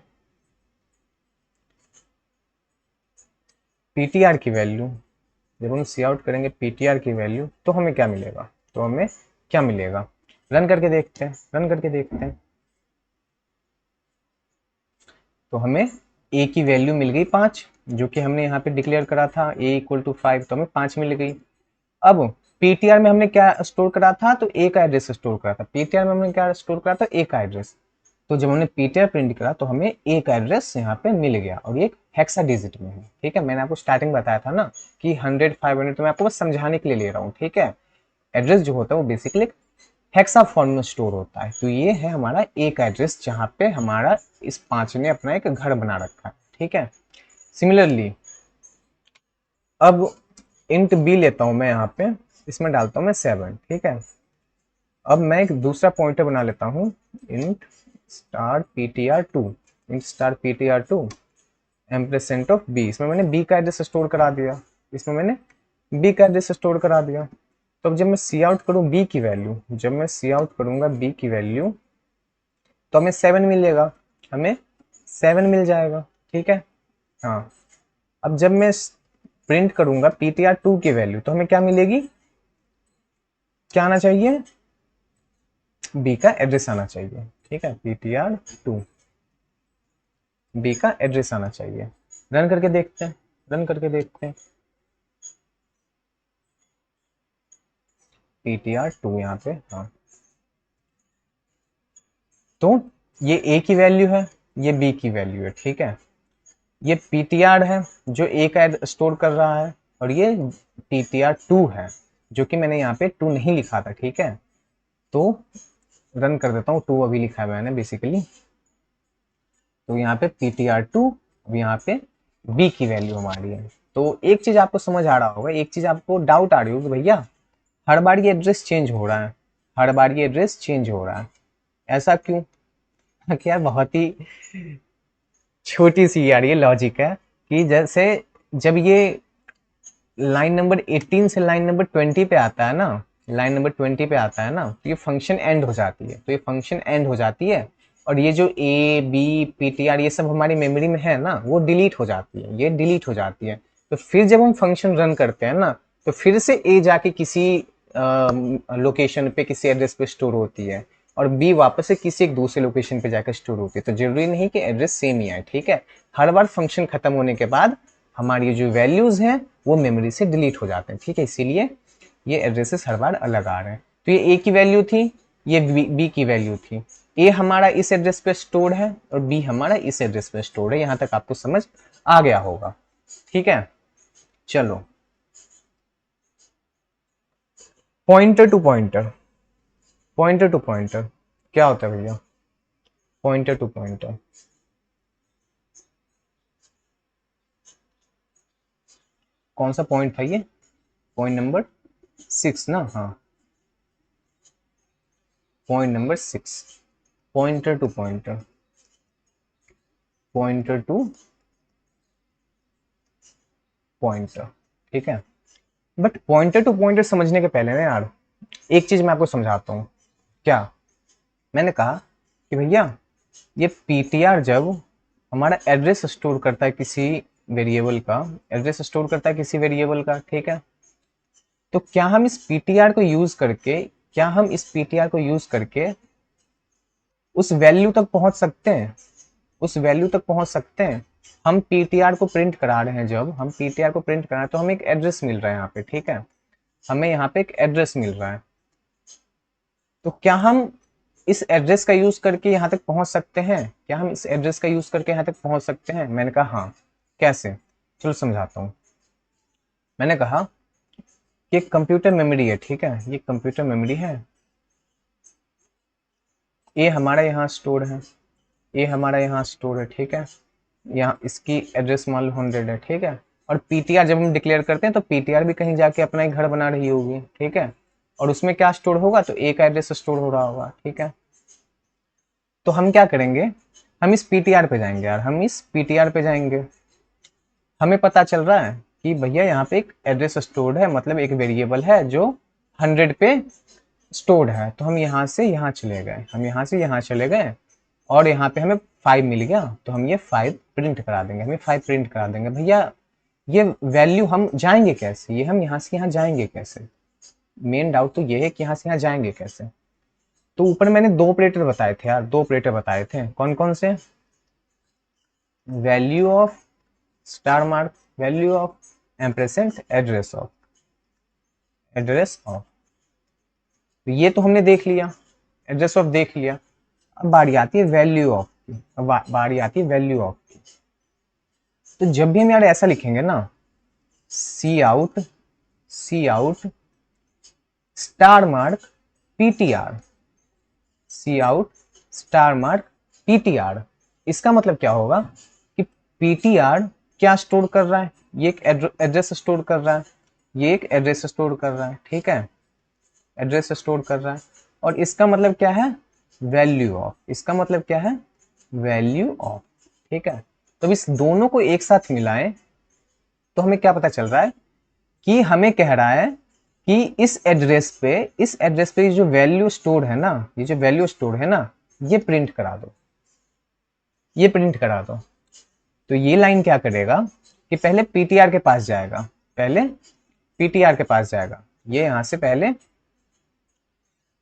पीटीआर की वैल्यू, जब हम सी आउट करेंगे पीटीआर की वैल्यू तो हमें क्या मिलेगा, तो हमें क्या मिलेगा, रन करके देखते हैं, रन करके देखते हैं। तो हमें ए की वैल्यू मिल गई 5, जो कि हमने यहाँ पे डिक्लेयर करा था ए इक्वल टू 5, तो हमें 5 मिल गई। अब पीटीआर में हमने क्या स्टोर करा था, तो ए का एड्रेस स्टोर करा था, पीटीआर में हमने क्या स्टोर करा था, ए का एड्रेस। तो जब हमने पीटीआर प्रिंट करा तो हमें ए का एड्रेस यहाँ पे मिल गया, और ये एक हेक्साडेसिमल में है। ठीक है, मैंने आपको स्टार्टिंग बताया था ना कि 100 500, तो मैं आपको बस समझाने के लिए ले रहा हूँ। ठीक है, एड्रेस जो होता है वो बेसिकली हेक्सा फॉर्म में स्टोर होता है। तो ये है हमारा ए का एड्रेस, जहाँ पे हमारा इस 5 ने अपना एक घर बना रखा है। ठीक है, सिमिलरली अब इंट बी लेता हूं मैं, यहाँ पे इसमें डालता हूं मैं 7। ठीक है, अब मैं एक दूसरा पॉइंटर बना लेता हूं, int star ptr2, int star ptr2 ampersand of b, इसमें मैंने बी का एड्रेस स्टोर करा दिया, इसमें मैंने बी का एड्रेस स्टोर करा दिया। तो अब जब मैं सी आउट करूँ बी की वैल्यू, जब मैं सी आउट करूंगा बी की वैल्यू तो हमें 7 मिलेगा, हमें 7 मिल जाएगा। ठीक है, हाँ, अब जब मैं प्रिंट करूंगा ptr2 की वैल्यू तो हमें क्या मिलेगी, क्या आना चाहिए, बी का एड्रेस आना चाहिए। ठीक है, ptr2 बी का एड्रेस आना चाहिए। रन करके देखते हैं, रन करके देखते हैं। ptr2 यहाँ पे, हाँ, तो ये ए की वैल्यू है, ये बी की वैल्यू है। ठीक है, ये ptr है जो ए का स्टोर कर रहा है, और ये ptr2 है जो कि मैंने यहाँ पे 2 नहीं लिखा था। ठीक है, तो रन कर देता हूँ, 2 अभी लिखा है मैंने बेसिकली। तो यहाँ पे ptr2, अब यहाँ पे b की वैल्यू हमारी है। तो एक चीज आपको समझ आ रहा होगा, एक चीज आपको डाउट आ रही होगी, भैया हर बार ये एड्रेस चेंज हो रहा है, हर बार ये एड्रेस चेंज हो रहा है, ऐसा क्यों। क्या बहुत ही छोटी सी यार ये लॉजिक है कि जैसे जब ये लाइन नंबर 18 से लाइन नंबर 20 पे आता है ना, लाइन नंबर 20 पे आता है ना, तो ये फंक्शन एंड हो जाती है, तो ये फंक्शन एंड हो जाती है, और ये जो ए बी पीटीआर ये सब हमारी मेमोरी में है ना, वो डिलीट हो जाती है, ये डिलीट हो जाती है। तो फिर जब हम फंक्शन रन करते हैं ना, तो फिर से ए जाके किसी लोकेशन पे, किसी एड्रेस पे स्टोर होती है, और बी वापस से किसी एक दूसरे लोकेशन पे जाकर स्टोर होती है। तो जरूरी नहीं कि एड्रेस सेम ही आए, ठीक है। हर बार फंक्शन खत्म होने के बाद हमारी जो वैल्यूज हैं वो मेमोरी से डिलीट हो जाते हैं, ठीक है। इसीलिए ये एड्रेसेस हर बार अलग आ रहे हैं। तो ये ए की वैल्यू थी, ये बी की वैल्यू थी। ए हमारा इस एड्रेस पे स्टोर है और बी हमारा इस एड्रेस पे स्टोर है। यहां तक आपको समझ आ गया होगा, ठीक है। चलो, pointer to pointer, pointer to pointer क्या होता है भैया? पॉइंटर टू पॉइंटर कौन सा पॉइंट था ये? पॉइंट नंबर 6 ना? हाँ, point number 6, pointer to pointer, pointer to pointer, ठीक है। बट पॉइंटर टू पॉइंटर समझने के पहले ना यार, एक चीज मैं आपको समझाता हूँ। क्या? मैंने कहा कि भैया ये पीटीआर जब हमारा एड्रेस स्टोर करता है किसी वेरिएबल का, एड्रेस स्टोर करता है किसी वेरिएबल का, ठीक है। तो क्या हम इस पीटीआर को यूज करके, क्या हम इस पीटीआर को यूज करके उस वैल्यू तक पहुंच सकते हैं? उस वैल्यू तक पहुंच सकते हैं। हम पीटीआर को प्रिंट करा रहे हैं, जब हम पीटीआर को प्रिंट करा रहे हैं तो हमें एक एड्रेस मिल रहा है यहाँ पे, ठीक है। हमें यहाँ पे एक एड्रेस मिल रहा है। तो क्या हम इस एड्रेस का यूज करके यहाँ तक पहुंच सकते हैं? क्या हम इस एड्रेस का यूज करके यहाँ तक पहुंच सकते हैं? मैंने कहा हाँ। कैसे? चलो समझाता हूँ। मैंने कहा कि एक कंप्यूटर मेमोरी है, ठीक है। ये कंप्यूटर मेमोरी है, ये हमारा यहाँ स्टोर है, ये हमारा यहाँ स्टोर है, ठीक है। यहाँ इसकी एड्रेस मान लो 100 है, ठीक है। और पीटीआर जब हम डिक्लेयर करते हैं तो पीटीआर भी कहीं जाके अपना एक घर बना रही होगी, ठीक है। और उसमें क्या स्टोर होगा? तो एक एड्रेस स्टोर हो रहा होगा, ठीक है। तो हम क्या करेंगे? हम इस पीटीआर पे जाएंगे यार, हम इस पीटीआर पे जाएंगे। हमें पता चल रहा है कि भैया यहाँ पे एक एड्रेस स्टोर्ड है, मतलब एक वेरिएबल है जो 100 पे स्टोर्ड है। तो हम यहाँ से यहाँ चले गए, हम यहाँ से यहाँ चले गए, और यहाँ पे हमें 5 मिल गया, तो हम ये 5 प्रिंट करा देंगे, हमें 5 प्रिंट करा देंगे। भैया ये वैल्यू हम जाएंगे कैसे? ये हम यहाँ से यहाँ जाएंगे कैसे? मेन डाउट तो ये है कि यहाँ से यहाँ जाएंगे कैसे। तो ऊपर मैंने 2 ऑपरेटर बताए थे यार, 2 ऑपरेटर बताए थे। कौन कौन से? Value of star mark, value of ampersand, address of, address of. तो ये तो हमने देख लिया, एड्रेस ऑफ देख लिया। अब बारी आती है वैल्यू ऑफ की, अब बारी आती है वैल्यू ऑफ की। तो जब भी हम यार ऐसा लिखेंगे ना, सी आउट, सी आउट स्टार मार्क पीटीआर, सी आउट स्टार मार्क पीटीआर, इसका मतलब क्या होगा कि पीटीआर क्या स्टोर कर रहा है? ये एक एड्रेस स्टोर कर रहा है, ये एक एड्रेस स्टोर कर रहा है, ठीक है। एड्रेस स्टोर कर रहा है, और इसका मतलब क्या है? Value of. इसका मतलब क्या है? वैल्यू ऑफ, ठीक है। तो इस दोनों को एक साथ मिलाएं तो हमें क्या पता चल रहा है कि हमें कह रहा है कि इस एड्रेस पे जो वैल्यू स्टोर है ना, ये जो वैल्यू स्टोर है ना, ये प्रिंट करा दो, ये प्रिंट करा दो। तो ये लाइन क्या करेगा कि पहले पीटीआर के पास जाएगा, पहले पीटीआर के पास जाएगा। ये यहां से पहले,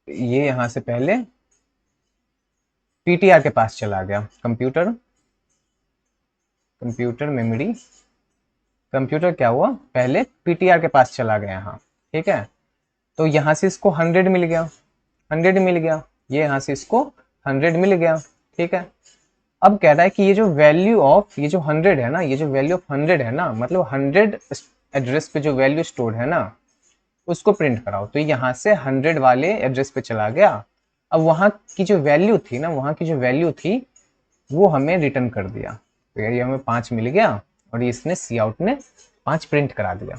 ये यहां से पहले पीटीआर के पास चला गया, कंप्यूटर, कंप्यूटर मेमोरी, कंप्यूटर क्या हुआ? पहले पीटीआर के पास चला गया यहाँ, ठीक है। तो यहाँ से इसको 100 मिल गया, 100 मिल गया, ये यहाँ से इसको 100 मिल गया, ठीक है। अब कह रहा है कि ये जो वैल्यू ऑफ, ये जो 100 है ना, ये जो वैल्यू ऑफ 100 है ना, मतलब 100 एड्रेस पे जो वैल्यू स्टोर है ना, उसको प्रिंट कराओ। तो यहाँ से 100 वाले एड्रेस पे चला गया। अब वहां की जो वैल्यू थी ना, वहां की जो वैल्यू थी वो हमें रिटर्न कर दिया। तो ये हमें 5 मिल गया, और इसने सी आउट ने 5 प्रिंट करा दिया,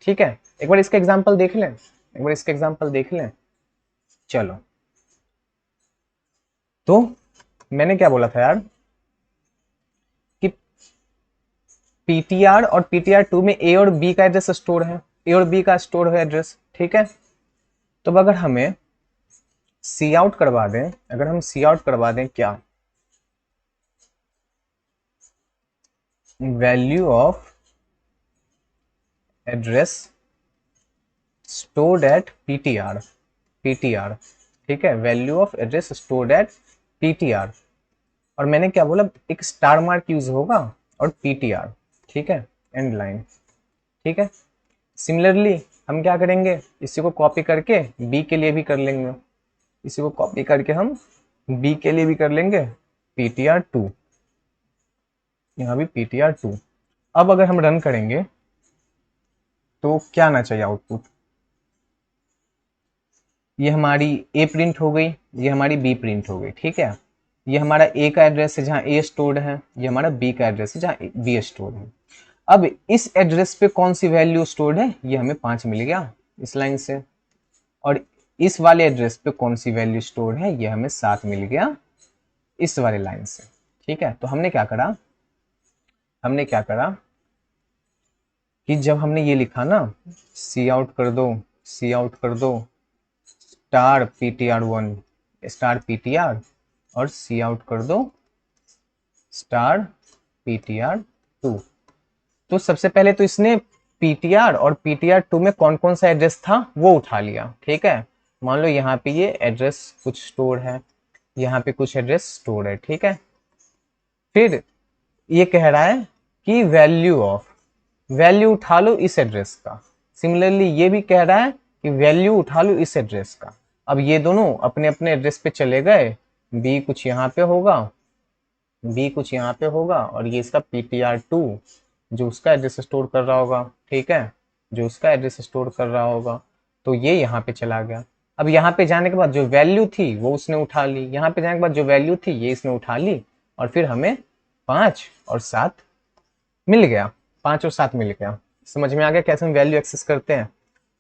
ठीक है। एक बार इसका एग्जाम्पल देख लें, एक बार इसका एग्जाम्पल देख लें। चलो, तो मैंने क्या बोला था यार कि पीटीआर और पीटीआर 2 में ए और बी का एड्रेस स्टोर है, ए और बी का स्टोर है एड्रेस, ठीक है। तो अगर हमें सी आउट करवा दें, अगर हम सी आउट करवा दें क्या? Value of address stored at PTR, PTR, ठीक है, value of address stored at PTR. और मैंने क्या बोला, एक स्टार मार्क यूज होगा और पीटीआर, ठीक है, एंड लाइन, ठीक है। सिमिलरली हम क्या करेंगे, इसी को कॉपी करके बी के लिए भी कर लेंगे, इसी को कॉपी करके हम बी के लिए भी कर लेंगे, ptr2, यहाँ भी ptr2। अब अगर हम रन करेंगे तो क्या आना चाहिए आउटपुट, ये हमारी ए प्रिंट हो गई, ये हमारी बी प्रिंट हो गई, ठीक है। ये हमारा ए का एड्रेस है जहाँ ए स्टोर्ड है, ये हमारा बी का एड्रेस है जहाँ बी स्टोर्ड है। अब इस एड्रेस पे कौन सी वैल्यू स्टोर्ड है, ये हमें 5 मिल गया इस लाइन से, और इस वाले एड्रेस पे कौन सी वैल्यू स्टोर्ड है, ये हमें 7 मिल गया इस वाले लाइन से, ठीक है। तो हमने क्या करा, हमने क्या करा कि जब हमने ये लिखा ना, सी आउट कर दो, सी आउट कर दो स्टार ptr1 स्टार ptr, और सी आउट कर दो स्टार ptr2। तो सबसे पहले तो इसने ptr और ptr2 में कौन कौन सा एड्रेस था वो उठा लिया, ठीक है। मान लो यहाँ पे ये एड्रेस कुछ स्टोर है, यहाँ पे कुछ एड्रेस स्टोर है, ठीक है। फिर ये कह रहा है कि वैल्यू ऑफ, वैल्यू उठा लो इस एड्रेस का। सिमिलरली ये भी कह रहा है कि वैल्यू उठा लो इस एड्रेस का। अब ये दोनों अपने अपने एड्रेस पे चले गए, बी कुछ यहाँ पे होगा, बी कुछ यहाँ पे होगा, और ये इसका ptr2 जो उसका एड्रेस स्टोर कर रहा होगा, ठीक है, जो उसका एड्रेस स्टोर कर रहा होगा, तो ये यहाँ पे चला गया। अब यहाँ पे जाने के बाद जो वैल्यू थी वो उसने उठा ली, यहाँ पे जाने के बाद जो वैल्यू थी ये इसने उठा ली, और फिर हमें 5 और 7 मिल गया, 5 और 7 मिल गया। समझ में आ गया कैसे हम वैल्यू एक्सेस करते हैं।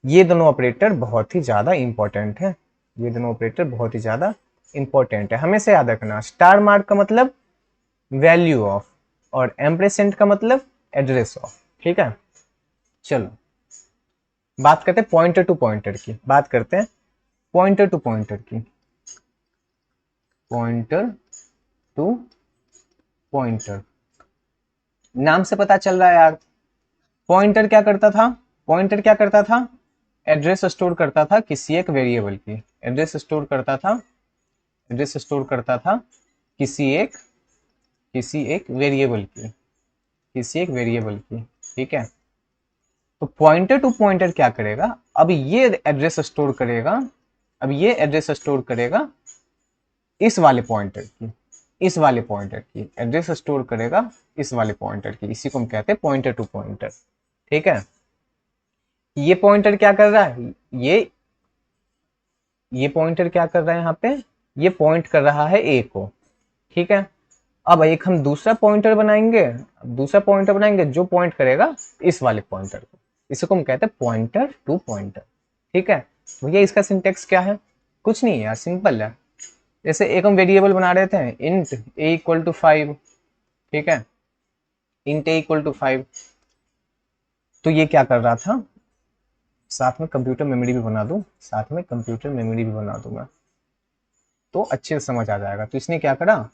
ये दोनों ऑपरेटर बहुत ही ज्यादा इंपॉर्टेंट है, ये दोनों ऑपरेटर बहुत ही ज्यादा इंपॉर्टेंट है, हमेशा याद रखना। स्टार मार्क का मतलब वैल्यू ऑफ, और एम्परसेंट का मतलब एड्रेस ऑफ, ठीक है। चलो बात करते हैं पॉइंटर टू पॉइंटर की, बात करते हैं पॉइंटर टू पॉइंटर की, पॉइंटर टू पॉइंटर। नाम से पता चल रहा है यार, पॉइंटर क्या करता था, पॉइंटर क्या करता था, एड्रेस स्टोर करता था किसी एक वेरिएबल की, एड्रेस स्टोर करता था, एड्रेस स्टोर करता था किसी एक वेरिएबल की, किसी एक वेरिएबल की, ठीक है। तो पॉइंटर टू पॉइंटर क्या करेगा, अब ये एड्रेस स्टोर करेगा, अब ये एड्रेस स्टोर करेगा इस वाले पॉइंटर की, इस वाले पॉइंटर की एड्रेस स्टोर करेगा इस वाले पॉइंटर की, इसी को हम कहते हैं पॉइंटर टू पॉइंटर, ठीक है। ये पॉइंटर क्या कर रहा है, ये पॉइंटर क्या कर रहा है यहाँ पे, ये पॉइंट कर रहा है ए को, ठीक है। अब एक हम दूसरा पॉइंटर बनाएंगे, दूसरा पॉइंटर बनाएंगे जो पॉइंट करेगा इस वाले पॉइंटर को, इसी को हम कहते हैं पॉइंटर टू पॉइंटर, ठीक है। भैया इसका सिंटेक्स क्या है, कुछ नहीं है यार, सिंपल है। जैसे एक हम वेरिएबल बना रहे थे इंट ए इक्वल टू 5, ठीक है, इंट ए इक्वल टू 5, तो ये क्या कर रहा था, साथ में कंप्यूटर मेमोरी भी बना दूं, साथ में कंप्यूटर मेमोरी भी बना दूंगा तो अच्छे से समझ आ जाएगा। तो इसने क्या करा,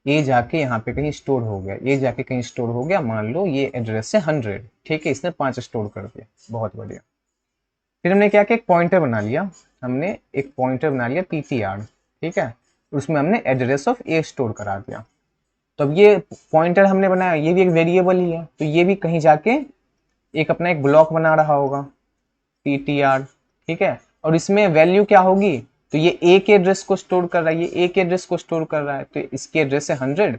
ये जाके यहाँ पे कहीं स्टोर हो गया, ये जाके कहीं स्टोर हो गया, मान लो ये एड्रेस से 100, ठीक है, इसने 5 स्टोर कर दिया, बहुत बढ़िया। फिर हमने क्या किया, एक पॉइंटर बना लिया, हमने एक पॉइंटर बना लिया ptr, ठीक है, उसमें हमने एड्रेस ऑफ ए स्टोर करा दिया। तो अब ये पॉइंटर हमने बनाया, ये भी एक वेरिएबल ही है, तो ये भी कहीं जाके एक अपना एक ब्लॉक बना रहा होगा ptr, ठीक है, और इसमें वैल्यू क्या होगी, तो ये ए के एड्रेस को स्टोर कर रहा है, ये ए के एड्रेस को स्टोर कर रहा है, तो इसकी एड्रेस है 100,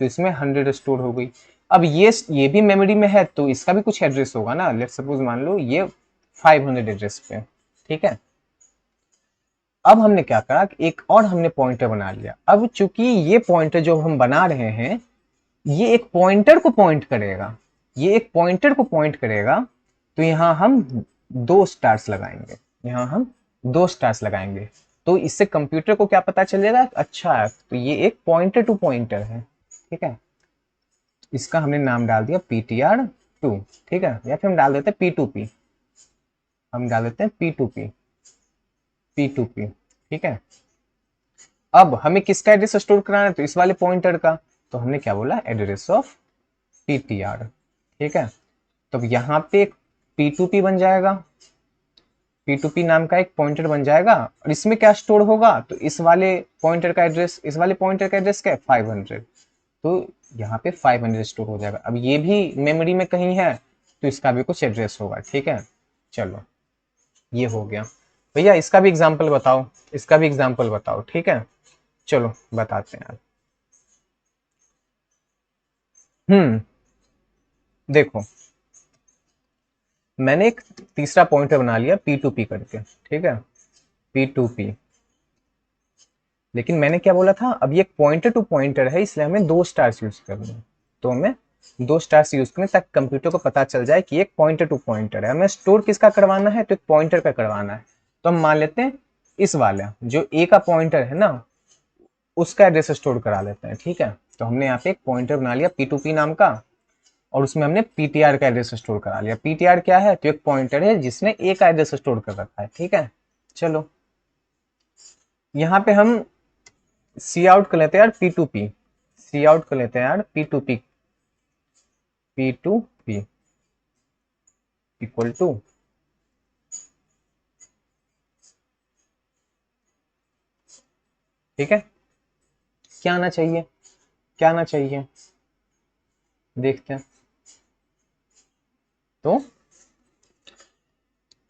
तो इसमें 100 स्टोर हो गई। अब ये भी मेमोरी में है तो इसका भी कुछ एड्रेस होगा ना, लेट्स सपोज मान लो ये 500 एड्रेस पे, ठीक है। अब हमने क्या करा, एक और हमने पॉइंटर बना लिया। अब चूंकि ये पॉइंटर जो हम बना रहे हैं ये एक पॉइंटर को पॉइंट करेगा, ये एक पॉइंटर को पॉइंट करेगा, तो यहां हम 2 स्टार्स लगाएंगे, यहां हम 2 स्टार्स लगाएंगे, तो इससे कंप्यूटर को क्या पता चलेगा, अच्छा है तो ये एक पॉइंटर टू पॉइंटर है, ठीक है। इसका हमने नाम डाल दिया ptr2, ठीक है, या फिर हम डाल देते हैं p2p, हम डाल देते हैं p2p, p2p, ठीक है। अब हमें किसका एड्रेस स्टोर कराना है, तो इस वाले पॉइंटर का, तो हमने क्या बोला, एड्रेस ऑफ ptr, ठीक है। तो अब यहाँ पे P2P बन जाएगा, P2P नाम का एक पॉइंटर बन जाएगा, और इसमें क्या स्टोर होगा, तो इस वाले पॉइंटर का एड्रेस, इस वाले पॉइंटर का एड्रेस क्या है 500, तो यहाँ पे 500 स्टोर हो जाएगा। अब ये भी मेमोरी में कहीं है तो इसका भी कुछ एड्रेस होगा, ठीक है। चलो ये हो गया भैया, इसका भी एग्जाम्पल बताओ, इसका भी एग्जाम्पल बताओ, ठीक है। चलो बताते हैं यार। देखो मैंने एक तीसरा पॉइंटर बना लिया P2P करके, ठीक है, P2P। लेकिन मैंने क्या बोला था, अब ये पॉइंटर टू पॉइंटर है, इसलिए हमें 2 स्टार्स यूज करने हैं। तो हमें 2 स्टार्स यूज करने ताकि कंप्यूटर को पता चल जाए कि एक पॉइंटर टू पॉइंटर है। हमें स्टोर किसका करवाना है, तो एक पॉइंटर का करवाना है। तो हम मान लेते हैं इस वाला जो ए का पॉइंटर है ना, उसका एड्रेस स्टोर करा लेते हैं, ठीक है। तो हमने यहाँ पे एक पॉइंटर बना लिया P2P नाम का, और उसमें हमने PTR का एड्रेस स्टोर करा लिया। PTR क्या है, तो एक पॉइंटर है जिसने ए का एड्रेस स्टोर कर रखा है, ठीक है। चलो यहाँ पे हम सी आउट कर लेते हैं यार P2P, सी आउट कर लेते हैं यार P2P, P2P इक्वल टू, ठीक है, क्या आना चाहिए, क्या आना चाहिए, देखते हैं। तो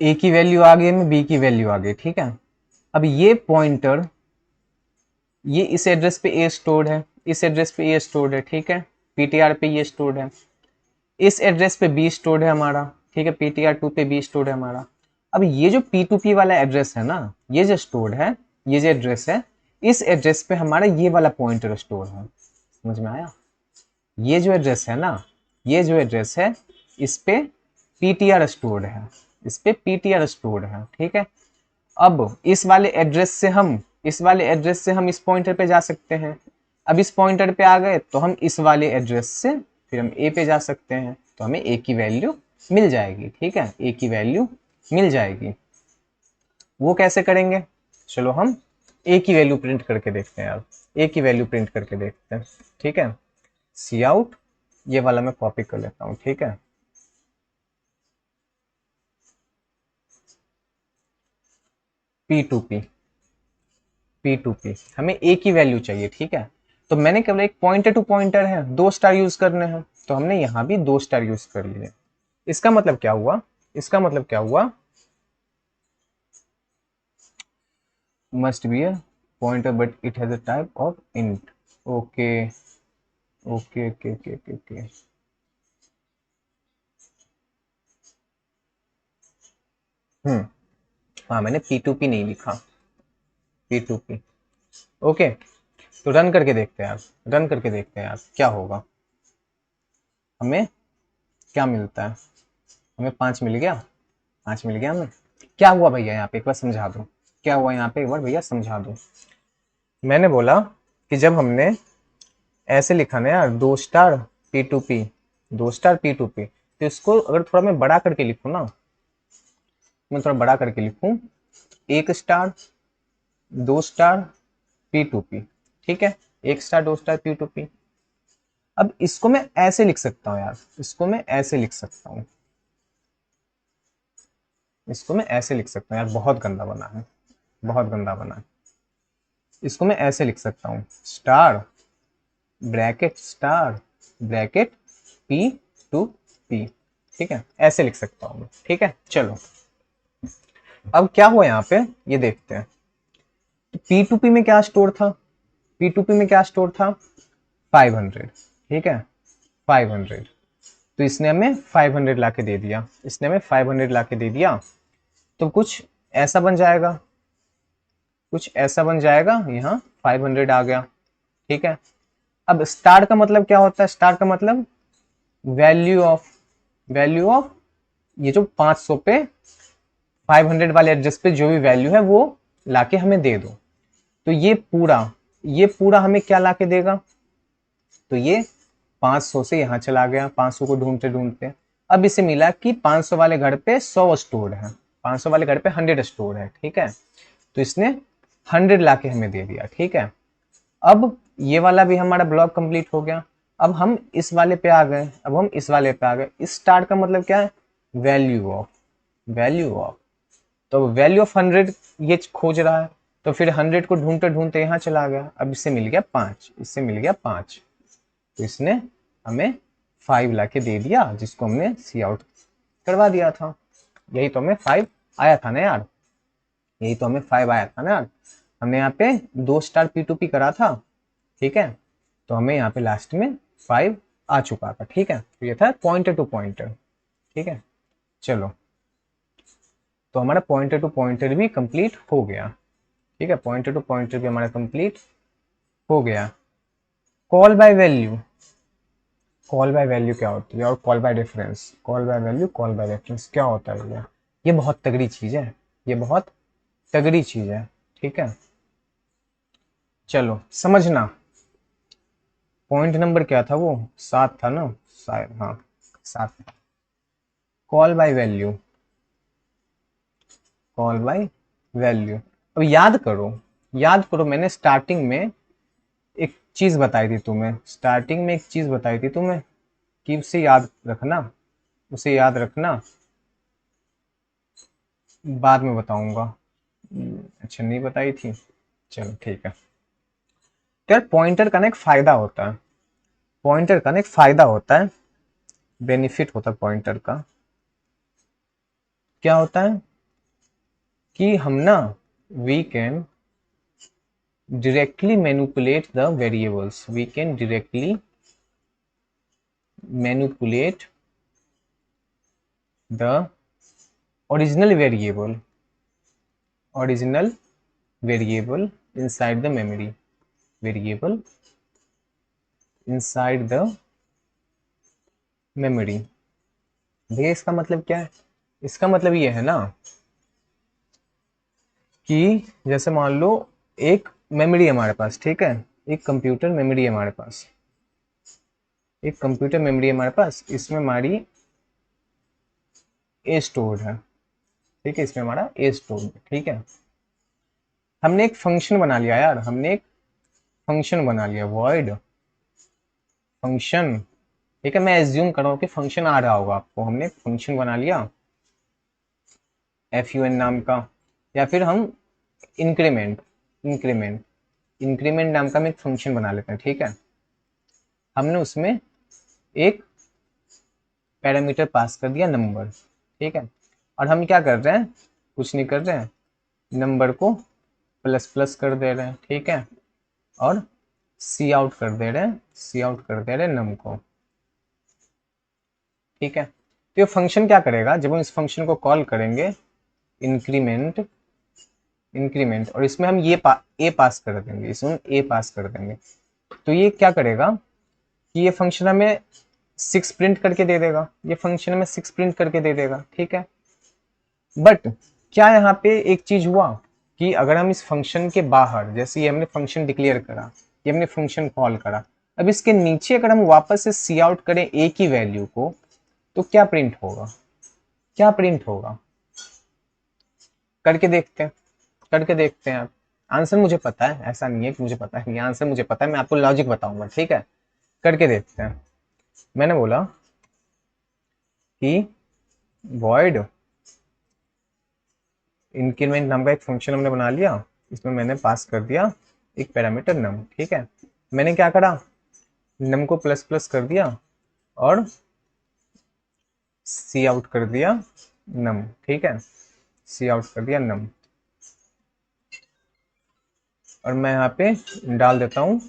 ए की वैल्यू आ गई में, बी की वैल्यू आ गई, ठीक है। अब ये पॉइंटर, ये इस एड्रेस पे ए स्टोर्ड है, इस एड्रेस पे ए स्टोर्ड है, ठीक है, पीटीआर पे ये स्टोर्ड है, इस एड्रेस पे बी स्टोर्ड है हमारा, ठीक है, पीटीआर 2 पे बी स्टोर्ड है हमारा। अब ये जो P2P वाला एड्रेस है ना, ये जो स्टोर्ड है, ये जो एड्रेस है, इस एड्रेस पे हमारा ये वाला पॉइंटर स्टोर है, समझ में आया। ये जो एड्रेस है ना, ये जो एड्रेस है, इस पे पीटीआर स्टोर्ड है, इस पे पीटीआर स्टोर्ड है, ठीक है। अब इस वाले एड्रेस से हम, इस वाले एड्रेस से हम इस पॉइंटर पे जा सकते हैं। अब इस पॉइंटर पे आ गए तो हम इस वाले एड्रेस से फिर हम ए पे जा सकते हैं, तो हमें ए की वैल्यू मिल जाएगी, ठीक है, ए की वैल्यू मिल जाएगी। वो कैसे करेंगे, चलो हम ए की वैल्यू प्रिंट करके देखते हैं यार, ए की वैल्यू प्रिंट करके देखते हैं, ठीक है। सी आउट, ये वाला मैं कॉपी कर लेता हूँ, ठीक है। P2P, P2P हमें ए की वैल्यू चाहिए, ठीक है। तो मैंने केवल एक पॉइंटर टू पॉइंटर है, 2 स्टार यूज करने हैं, तो हमने यहाँ भी 2 स्टार यूज कर लिए। इसका मतलब क्या हुआ, इसका मतलब क्या हुआ, must be a pointer but it has a type of int, okay okay okay okay okay okay. हाँ मैंने P2P नहीं लिखा, P2P, ओके। तो रन करके देखते हैं यार, रन करके देखते हैं यार क्या होगा, हमें क्या मिलता है। हमें 5 मिल गया, 5 मिल गया हमें। क्या हुआ भैया यहाँ पे एक बार समझा दो, क्या हुआ यहाँ पे एक बार भैया समझा दो। मैंने बोला कि जब हमने ऐसे लिखा ना यार, 2 स्टार P2P, 2 स्टार P2P, तो इसको अगर थोड़ा मैं बड़ा करके लिखूँ ना, मैं थोड़ा बड़ा करके लिखूँ, 1 स्टार 2 स्टार P2P, ठीक है, 1 स्टार 2 स्टार P2P। अब इसको मैं ऐसे लिख सकता हूँ यार, इसको मैं ऐसे लिख सकता हूँ, इसको मैं ऐसे लिख सकता हूँ यार, बहुत गंदा बना है, बहुत गंदा बना है। इसको मैं ऐसे लिख सकता हूँ, star bracket star bracket P2P, ठीक है, ऐसे लिख सकता हूँ मैं, ठीक है। चलो अब क्या हुआ यहाँ पे ये देखते हैं। तो P2P में क्या स्टोर था, P2P में क्या स्टोर था 500, ठीक है, 500। तो इसने हमें 500 लाके दे दिया, इसने हमें 500 लाके दे दिया। तो कुछ ऐसा बन जाएगा, कुछ ऐसा बन जाएगा, यहाँ 500 आ गया, ठीक है। अब स्टार का मतलब क्या होता है, स्टार का मतलब वैल्यू ऑफ, वैल्यू ऑफ, ये जो 500 पे 500 वाले एड्रेस पे जो भी वैल्यू है वो लाके हमें दे दो। तो ये पूरा हमें क्या लाके देगा, तो ये 500 से यहाँ चला गया, 500 को ढूंढते ढूंढते अब इसे मिला कि 500 वाले घर पे 100 स्टोर है, 500 वाले घर पे 100 स्टोर है, ठीक है। तो इसने 100 लाके हमें दे दिया, ठीक है। अब ये वाला भी हमारा ब्लॉक कंप्लीट हो गया। अब हम इस वाले पे आ गए, अब हम इस वाले पे आ गए। इस स्टार का मतलब क्या है, वैल्यू ऑफ तो वैल्यू ऑफ 100 ये खोज रहा है, तो फिर 100 को ढूंढते ढूंढते यहाँ चला गया, अब इससे मिल गया 5, इससे मिल गया 5, तो इसने हमें 5 ला के दे दिया, जिसको हमने सी आउट करवा दिया था। यही तो हमें 5 आया था ना यार, यही तो हमें 5 आया था ना यार। हमने यहाँ पे 2 स्टार P2P करा था, ठीक है, तो हमें यहाँ पे लास्ट में 5 आ चुका था, ठीक है। तो ये था पॉइंटर टू पॉइंटर, ठीक है। चलो, तो हमारा पॉइंटर टू पॉइंटर भी कंप्लीट हो गया, ठीक है, पॉइंटर टू पॉइंटर भी हमारा कंप्लीट हो गया। Call by value, call by value क्या होती है, और call by reference, call by value, call by reference क्या होता है भैया? ये बहुत तगड़ी चीज है, ये बहुत तगड़ी चीज है, ठीक है। चलो समझना, पॉइंट नंबर क्या था वो, 7 था ना शायद, हाँ 7। Call by value, call by value, अब याद करो, याद करो, मैंने स्टार्टिंग में एक चीज बताई थी तुम्हें, स्टार्टिंग में एक चीज बताई थी तुम्हें कि उसे याद रखना, उसे याद रखना, बाद में बताऊंगा। अच्छा नहीं बताई थी, चलो ठीक है। तो यार पॉइंटर का ना एक फायदा होता है, पॉइंटर का ना एक फायदा होता है, बेनिफिट होता है पॉइंटर का। क्या होता है कि हम ना, we can directly manipulate the variables, we can directly manipulate the original variable, original variable inside the memory, variable inside the memory। भैया इसका मतलब क्या है? इसका मतलब ये है ना कि जैसे मान लो एक मेमोरी हमारे पास, ठीक है, एक कंप्यूटर मेमोरी हमारे पास, एक कंप्यूटर मेमोरी हमारे पास, इसमें हमारी ए स्टोर्ड है, ठीक है, इसमें हमारा ए स्टोर्ड है, ठीक है। हमने एक फंक्शन बना लिया यार, हमने एक फंक्शन बना लिया, वॉइड फंक्शन, ठीक है, मैं एज्यूम कर रहा हूँ कि फंक्शन आ रहा होगा आपको। हमने फंक्शन बना लिया FUN नाम का, या फिर हम इंक्रीमेंट, इंक्रीमेंट इंक्रीमेंट नाम का हम एक फंक्शन बना लेते हैं, ठीक है। हमने उसमें एक पैरामीटर पास कर दिया नंबर, ठीक है, और हम क्या कर रहे हैं, कुछ नहीं कर रहे हैं, नंबर को प्लस प्लस कर दे रहे हैं, ठीक है, और सी आउट कर दे रहे हैं, सी आउट कर दे रहे हैं नम को, ठीक है। तो ये फंक्शन क्या करेगा, जब हम इस फंक्शन को कॉल करेंगे, इंक्रीमेंट, इंक्रीमेंट, और इसमें हम ए पास कर देंगे, इसमें ए पास कर देंगे, तो ये क्या करेगा कि ये फंक्शन हमें 6 प्रिंट करके दे देगा, ये फंक्शन हमें 6 प्रिंट करके दे देगा, ठीक है। बट क्या यहाँ पे एक चीज हुआ कि अगर हम इस फंक्शन के बाहर, जैसे ये हमने फंक्शन डिक्लेयर करा, ये हमने फंक्शन कॉल करा, अब इसके नीचे अगर हम वापस से सी आउट करें ए की वैल्यू को, तो क्या प्रिंट होगा, क्या प्रिंट होगा, करके देखते हैं, करके देखते हैं आप। आंसर मुझे पता है, ऐसा नहीं है कि मुझे पता है नहीं, आंसर मुझे पता है, मैं आपको लॉजिक बताऊंगा, ठीक है, करके देखते हैं। मैंने बोला कि वॉइड इंक्रीमेंट नाम का एक फंक्शन हमने बना लिया, इसमें मैंने पास कर दिया एक पैरामीटर नम, ठीक है। मैंने क्या करा, नम को प्लस प्लस कर दिया और सी आउट कर दिया नम, ठीक है, सी आउट कर दिया नम, और मैं यहाँ पे डाल देता हूँ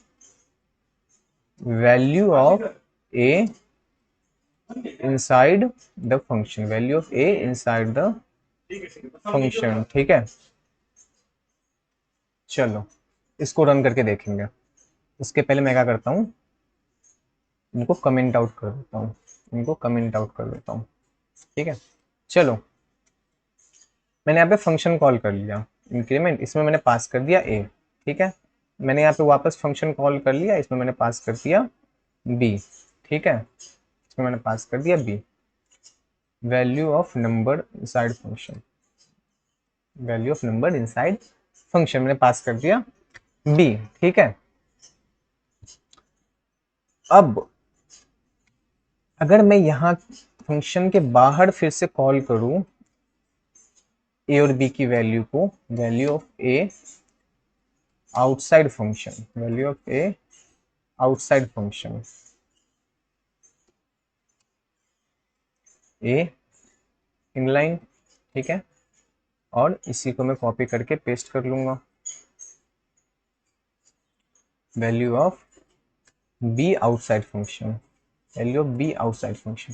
value of A inside the function, value of A inside the function, ठीक है। चलो इसको रन करके देखेंगे, उसके पहले मैं क्या करता हूँ, इनको कमेंट आउट कर देता हूँ, इनको कमेंट आउट कर देता हूँ, ठीक है। चलो मैंने यहाँ पे फंक्शन कॉल कर लिया इंक्रीमेंट, इसमें मैंने पास कर दिया ए, ठीक है। मैंने यहाँ पे वापस फंक्शन कॉल कर लिया, इसमें मैंने पास कर दिया बी, ठीक है, इसमें मैंने पास कर दिया b, value of number inside function, value of number inside function मैंने पास कर दिया बी, ठीक है। अब अगर मैं यहाँ फंक्शन के बाहर फिर से कॉल करूं ए और बी की वैल्यू को, value of A outside function, value of A outside function, A inline, ठीक है, और इसी को मैं कॉपी करके पेस्ट कर लूंगा, value of b outside function, value of b outside function.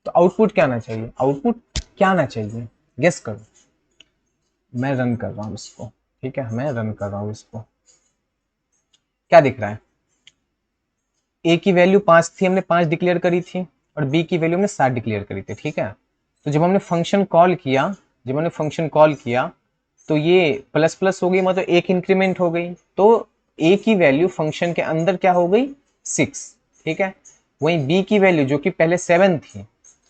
तो आउटपुट क्या आना चाहिए, आउटपुट क्या आना चाहिए, गेस करो। मैं रन कर रहा हूं इसको, ठीक है, मैं रन कर रहा हूं इसको। क्या दिख रहा है, ए की वैल्यू 5 थी, हमने 5 डिक्लेयर करी थी, और बी की वैल्यू हमने 7 डिक्लेयर करी थी, ठीक है। तो जब हमने फंक्शन कॉल किया, जब हमने फंक्शन कॉल किया तो ये प्लस प्लस हो गई, मतलब एक इंक्रीमेंट हो गई, तो ए की वैल्यू फंक्शन के अंदर क्या हो गई 6, ठीक है। वहीं बी की वैल्यू जो कि पहले 7 थी,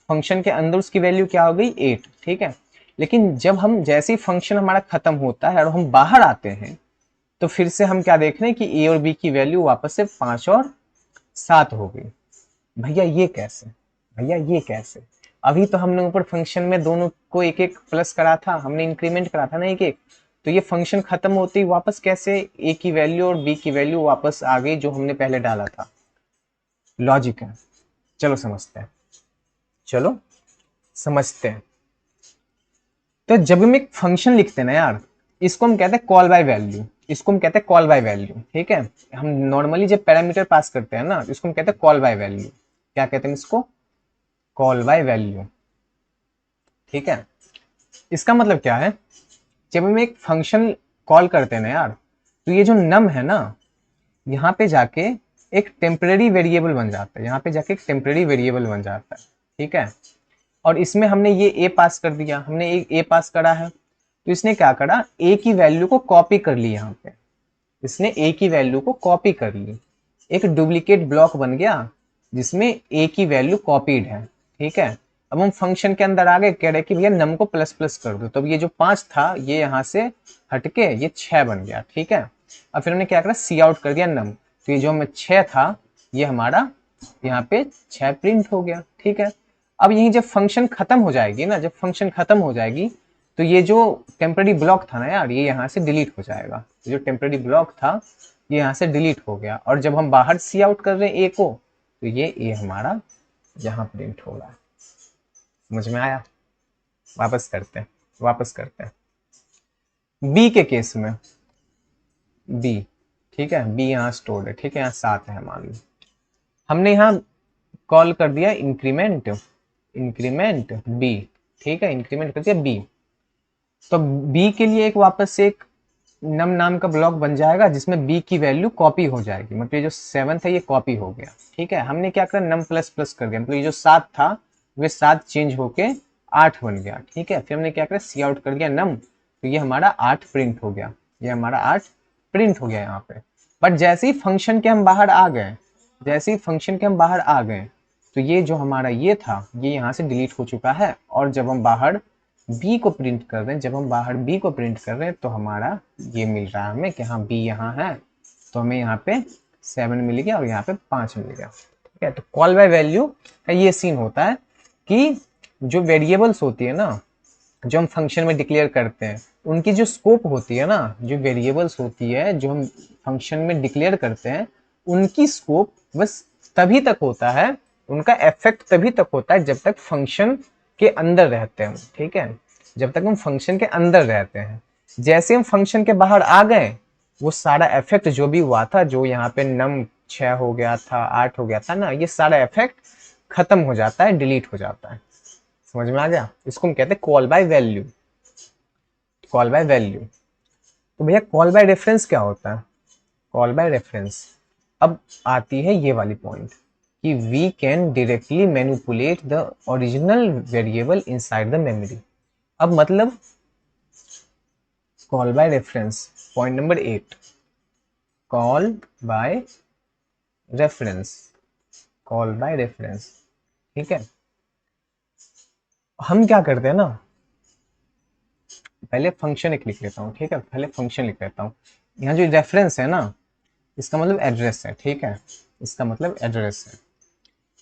फंक्शन के अंदर उसकी वैल्यू क्या हो गई 8, ठीक है। लेकिन जब हम जैसे ही फंक्शन हमारा खत्म होता है और हम बाहर आते हैं तो फिर से हम क्या देख रहे हैं कि ए और बी की वैल्यू वापस से 5 और 7 हो गई। भैया ये कैसे, भैया ये कैसे, अभी तो हमने ऊपर फंक्शन में दोनों को एक एक प्लस करा था, हमने इंक्रीमेंट करा था ना एक एक, तो ये फंक्शन खत्म होते ही वापस कैसे ए की वैल्यू और बी की वैल्यू वापस आ गई जो हमने पहले डाला था। लॉजिक है, चलो समझते हैं, चलो समझते हैं। तो जब हम एक फंक्शन लिखते हैं ना यार, इसको हम कहते हैं कॉल बाय वैल्यू, इसको हम कहते हैं कॉल बाय वैल्यू, ठीक है। हम नॉर्मली जब पैरामीटर पास करते हैं ना, इसको हम कहते हैं कॉल बाय वैल्यू। क्या कहते हैं इसको, कॉल बाय वैल्यू, ठीक है। इसका मतलब क्या है, जब हम एक फंक्शन कॉल करते हैं ना यार, तो ये जो नम है ना, यहाँ पे जाके एक टेम्परेरी वेरिएबल बन जाता है, यहाँ पे जाके एक टेम्परेरी वेरिएबल बन जाता है, ठीक है। और इसमें हमने ये ए पास कर दिया, हमने एक ए पास करा है, तो इसने क्या करा, ए की वैल्यू को कॉपी कर ली, यहाँ पे इसने ए की वैल्यू को कॉपी कर ली, एक डुप्लीकेट ब्लॉक बन गया जिसमें ए की वैल्यू कॉपीड है, ठीक है। अब हम फंक्शन के अंदर आगे कह रहे कि भैया नम को प्लस प्लस कर दो, तो ये जो 5 था ये यहाँ से हटके ये 6 बन गया, ठीक है। अब फिर हमने क्या करा, सी आउट कर दिया नम, तो ये जो हमें 6 था ये हमारा यहाँ पे 6 प्रिंट हो गया, ठीक है। अब यही जब फंक्शन खत्म हो जाएगी ना, जब फंक्शन खत्म हो जाएगी तो ये जो टेम्पररी ब्लॉक था ना यार, ये यहाँ से डिलीट हो जाएगा, जो टेम्पररी ब्लॉक था ये यहाँ से डिलीट हो गया, और जब हम बाहर सी आउट कर रहे हैं ए को, तो ये ए हमारा यहाँ प्रिंट हो रहा है। समझ में आया, वापस करते हैं, वापस करते हैं बी के केस में, बी, ठीक है, बी यहाँ स्टोर्ड है, ठीक है, यहाँ 7 है मान लो, हमने यहाँ कॉल कर दिया इंक्रीमेंट, इंक्रीमेंट बी, ठीक है, इंक्रीमेंट कर दिया बी। तो बी के लिए एक वापस से एक नम नाम का ब्लॉक बन जाएगा जिसमें बी की वैल्यू कॉपी हो जाएगी, मतलब ये जो 7 है ये कॉपी हो गया, ठीक है। हमने क्या करा, नम प्लस प्लस कर दिया, मतलब ये जो 7 था वे 7 चेंज होके 8 बन गया, ठीक है। फिर हमने क्या करा, सी आउट कर दिया नम, तो ये हमारा 8 प्रिंट हो गया, ये हमारा 8 प्रिंट हो गया यहाँ पे। बट जैसे ही फंक्शन के हम बाहर आ गए, जैसे ही फंक्शन के हम बाहर आ गए, तो ये जो हमारा ये था ये यहाँ से डिलीट हो चुका है, और जब हम बाहर बी को प्रिंट कर रहे हैं, जब हम बाहर बी को प्रिंट कर रहे हैं तो हमारा ये मिल रहा है हमें कि हाँ बी यहाँ है, तो हमें यहाँ पे 7 मिल गया और यहाँ पे 5 मिल गया, ठीक है। तो कॉल बाय वैल्यू का ये सीन होता है कि जो वेरिएबल्स होती है ना, जो हम फंक्शन में डिक्लेयर करते हैं, उनकी जो स्कोप होती है ना, जो वेरिएबल्स होती है जो हम फंक्शन में डिक्लेयर करते हैं, उनकी स्कोप बस तभी तक होता है, उनका इफेक्ट तभी तक होता है जब तक फंक्शन के अंदर रहते हैं, ठीक है, जब तक हम फंक्शन के अंदर रहते हैं। जैसे हम फंक्शन के बाहर आ गए, वो सारा इफेक्ट जो भी हुआ था, जो यहाँ पे नम 6 हो गया था, 8 हो गया था ना, ये सारा इफेक्ट खत्म हो जाता है, डिलीट हो जाता है। समझ में आ गया, इसको हम कहते हैं call by value, call by value. तो भैया कॉल बाय रेफरेंस क्या होता है, कॉल बाय रेफरेंस, अब आती है ये वाली पॉइंट कि we can directly manipulate the original variable inside the memory. अब मतलब call by reference, point number 8, call by reference, call by reference, ठीक है। हम क्या करते हैं ना, पहले फंक्शन एक लिख लेता हूँ, ठीक है, पहले फंक्शन लिख लेता हूँ। यहाँ जो रेफरेंस है ना, इसका मतलब एड्रेस है, ठीक है, इसका मतलब एड्रेस है।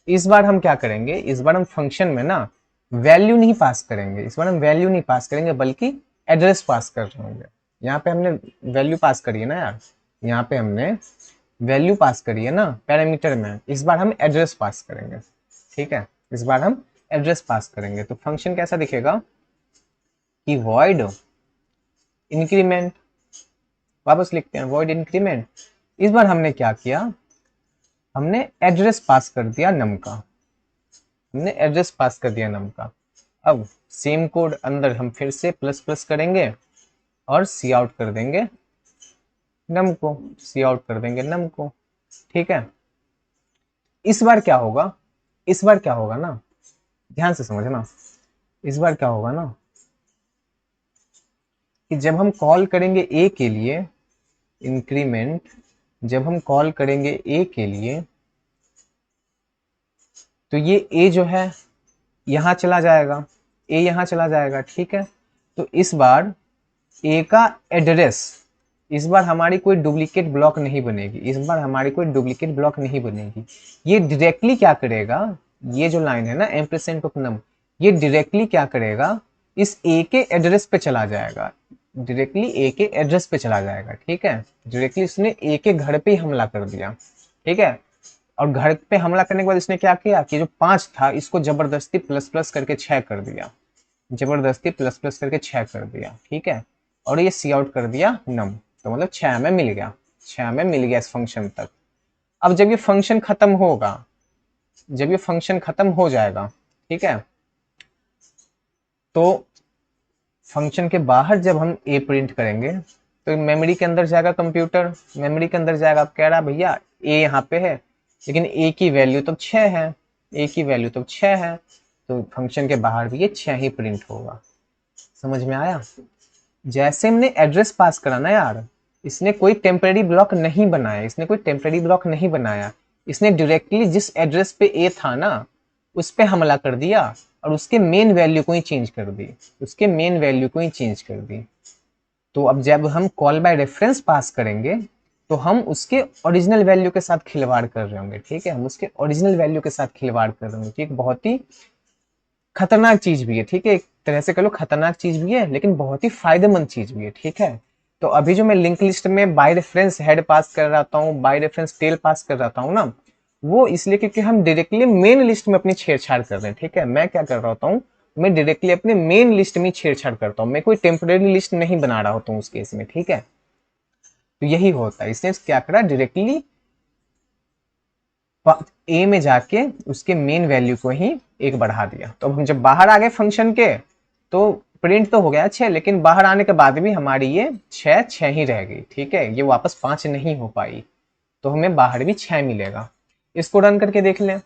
इस बार हम क्या करेंगे, इस बार हम फंक्शन में ना वैल्यू नहीं पास करेंगे, इस बार हम वैल्यू नहीं पास करेंगे बल्कि एड्रेस पास कर रहे होंगे। यहाँ पे हमने वैल्यू पास करी है ना यार, यहाँ पे हमने वैल्यू पास करी है ना पैरामीटर में, इस बार हम एड्रेस पास करेंगे। ठीक है, इस बार हम एड्रेस पास करेंगे। तो फंक्शन कैसा दिखेगा कि void इंक्रीमेंट, वापस लिखते हैं void इंक्रीमेंट। इस बार हमने क्या किया, हमने एड्रेस पास कर दिया नम का, हमने एड्रेस पास कर दिया नम का। अब सेम कोड अंदर हम फिर से प्लस प्लस करेंगे और सी आउट कर देंगे नम को, सी आउट कर देंगे नम को। ठीक है, इस बार क्या होगा, इस बार क्या होगा ना, ध्यान से समझना, इस बार क्या होगा ना कि जब हम कॉल करेंगे ए के लिए इंक्रीमेंट, जब हम कॉल करेंगे ए के लिए तो ये ए जो है यहाँ चला जाएगा, ए यहाँ चला जाएगा। ठीक है, तो इस बार ए का एड्रेस, इस बार हमारी कोई डुप्लीकेट ब्लॉक नहीं बनेगी, इस बार हमारी कोई डुप्लीकेट ब्लॉक नहीं बनेगी। ये डायरेक्टली क्या करेगा, ये जो लाइन है ना एम्परसेंड ऑफ नम, ये डायरेक्टली क्या करेगा, इस ए के एड्रेस पे चला जाएगा, डायरेक्टली ए के एड्रेस पे चला जाएगा। ठीक है, डायरेक्टली इसने ए के घर पे ही हमला कर दिया। ठीक है, और घर पे हमला करने के बाद इसने क्या किया कि जो 5 था इसको जबरदस्ती प्लस प्लस करके 6 कर दिया, जबरदस्ती प्लस प्लस करके 6 कर दिया। ठीक है, और ये सी आउट कर दिया नम, तो मतलब 6 में मिल गया, 6 में मिल गया इस फंक्शन तक। अब जब ये फंक्शन खत्म होगा, जब ये फंक्शन खत्म हो जाएगा, ठीक है, तो फंक्शन के बाहर जब हम ए प्रिंट करेंगे तो मेमोरी के अंदर जाएगा कंप्यूटर, मेमोरी के अंदर जाएगा, अब कह रहा भैया ए यहाँ पे है लेकिन ए की वैल्यू तो 6 है, ए की वैल्यू तो 6 है, तो फंक्शन के बाहर भी ये 6 ही प्रिंट होगा। समझ में आया? जैसे हमने एड्रेस पास करा ना यार, इसने कोई टेम्परेरी ब्लॉक नहीं बनाया, इसने कोई टेम्परेरी ब्लॉक नहीं बनाया, इसने डायरेक्टली जिस एड्रेस पे ए था ना उस पे हमला कर दिया और उसके मेन वैल्यू को ही चेंज कर दी, उसके मेन वैल्यू को ही चेंज कर दी। तो अब जब हम कॉल बाय रेफरेंस पास करेंगे तो हम उसके ओरिजिनल वैल्यू के साथ खिलवाड़ कर रहे होंगे। ठीक है, हम उसके ओरिजिनल वैल्यू के साथ खिलवाड़ कर रहे होंगे। ठीक, बहुत ही खतरनाक चीज भी है। ठीक है, एक तरह से कह लो खतरनाक चीज भी है लेकिन बहुत ही फायदेमंद चीज भी है। ठीक है, तो अभी जो मैं लिंक लिस्ट में बाय रेफरेंस हेड पास कर रहा हूँ, बाय रेफरेंस टेल पास कर रहा हूँ ना, वो इसलिए क्योंकि हम डायरेक्टली मेन लिस्ट में अपनी छेड़छाड़ कर रहे हैं। ठीक है, मैं क्या कर रहा हूँ, मैं डायरेक्टली अपने मेन लिस्ट में छेड़छाड़ करता हूँ, मैं कोई टेम्परेरी लिस्ट नहीं बना रहा होता हूँ उस केस में। ठीक है, तो यही होता है, इसने क्या करा डायरेक्टली ए में जाके उसके मेन वैल्यू को ही एक बढ़ा दिया। तो अब हम जब बाहर आ गए फंक्शन के तो प्रिंट तो हो गया 6, लेकिन बाहर आने के बाद भी हमारी ये 6 ही रह गई। ठीक है, ये वापस 5 नहीं हो पाई, तो हमें बाहर भी 6 मिलेगा। इसको रन करके देख लें,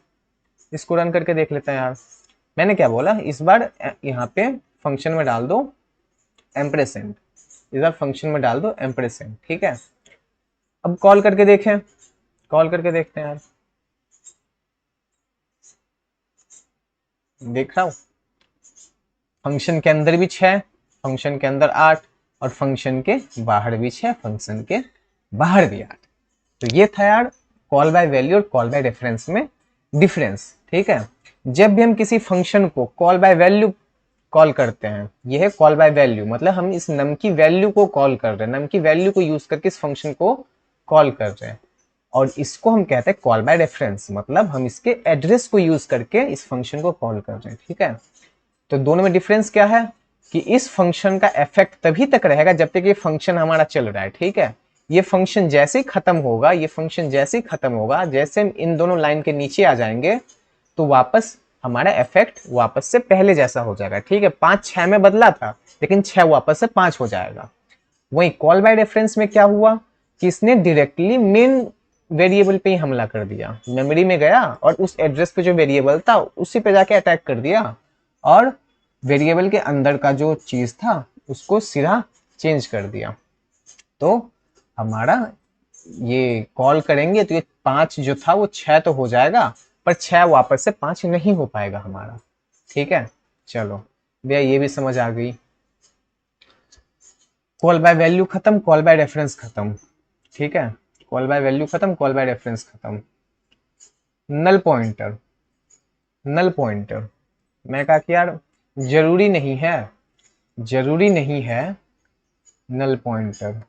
इसको रन करके देख लेते हैं यार। मैंने क्या बोला, इस बार यहाँ पे फंक्शन में डाल दो एम्परसेंड, इस बार फंक्शन में डाल दो एम्परसेंड। ठीक है, अब कॉल करके देखें, कॉल करके देखते हैं यार, देख रहा हूं फंक्शन के अंदर भी 6, फंक्शन के अंदर 8 और फंक्शन के बाहर भी 6, फंक्शन के बाहर भी 8। तो ये था यार कॉल बाय वैल्यू और कॉल बाय रेफरेंस में डिफरेंस। ठीक है, जब भी हम किसी फंक्शन को कॉल बाय वैल्यू कॉल करते हैं, ये है कॉल बाय वैल्यू, मतलब हम इस नम की वैल्यू को कॉल कर रहे हैं, नम की वैल्यू को यूज करके इस फंक्शन को कॉल कर रहे हैं। और इसको हम कहते हैं कॉल बाय रेफरेंस, मतलब हम इसके एड्रेस को यूज करके इस फंक्शन को कॉल कर रहे हैं। ठीक है, तो दोनों में डिफरेंस क्या है कि इस फंक्शन का इफेक्ट तभी तक रहेगा जब तक ये फंक्शन हमारा चल रहा है। ठीक है, ये फंक्शन जैसे ही खत्म होगा, ये फंक्शन जैसे ही खत्म होगा, जैसे हम इन दोनों लाइन के नीचे आ जाएंगे तो वापस हमारा इफेक्ट वापस से पहले जैसा हो जाएगा। ठीक है, 5 6 में बदला था लेकिन 6 वापस से 5 हो जाएगा। वही कॉल बाय रेफरेंस में क्या हुआ कि इसने डायरेक्टली मेन वेरिएबल पे ही हमला कर दिया, मेमोरी में गया और उस एड्रेस पे जो वेरिएबल था उसी पे जाके अटैक कर दिया और वेरिएबल के अंदर का जो चीज था उसको सीधा चेंज कर दिया। तो हमारा ये कॉल करेंगे तो ये 5 जो था वो 6 तो हो जाएगा पर 6 वापस से 5 नहीं हो पाएगा हमारा। ठीक है, चलो भैया ये भी समझ आ गई। कॉल बाय वैल्यू खत्म, कॉल बाय रेफरेंस खत्म। ठीक है, कॉल बाय वैल्यू खत्म, कॉल बाय रेफरेंस खत्म। Null pointer, null pointer. मैं कहा कि यार जरूरी नहीं है, जरूरी नहीं है नल पॉइंटर,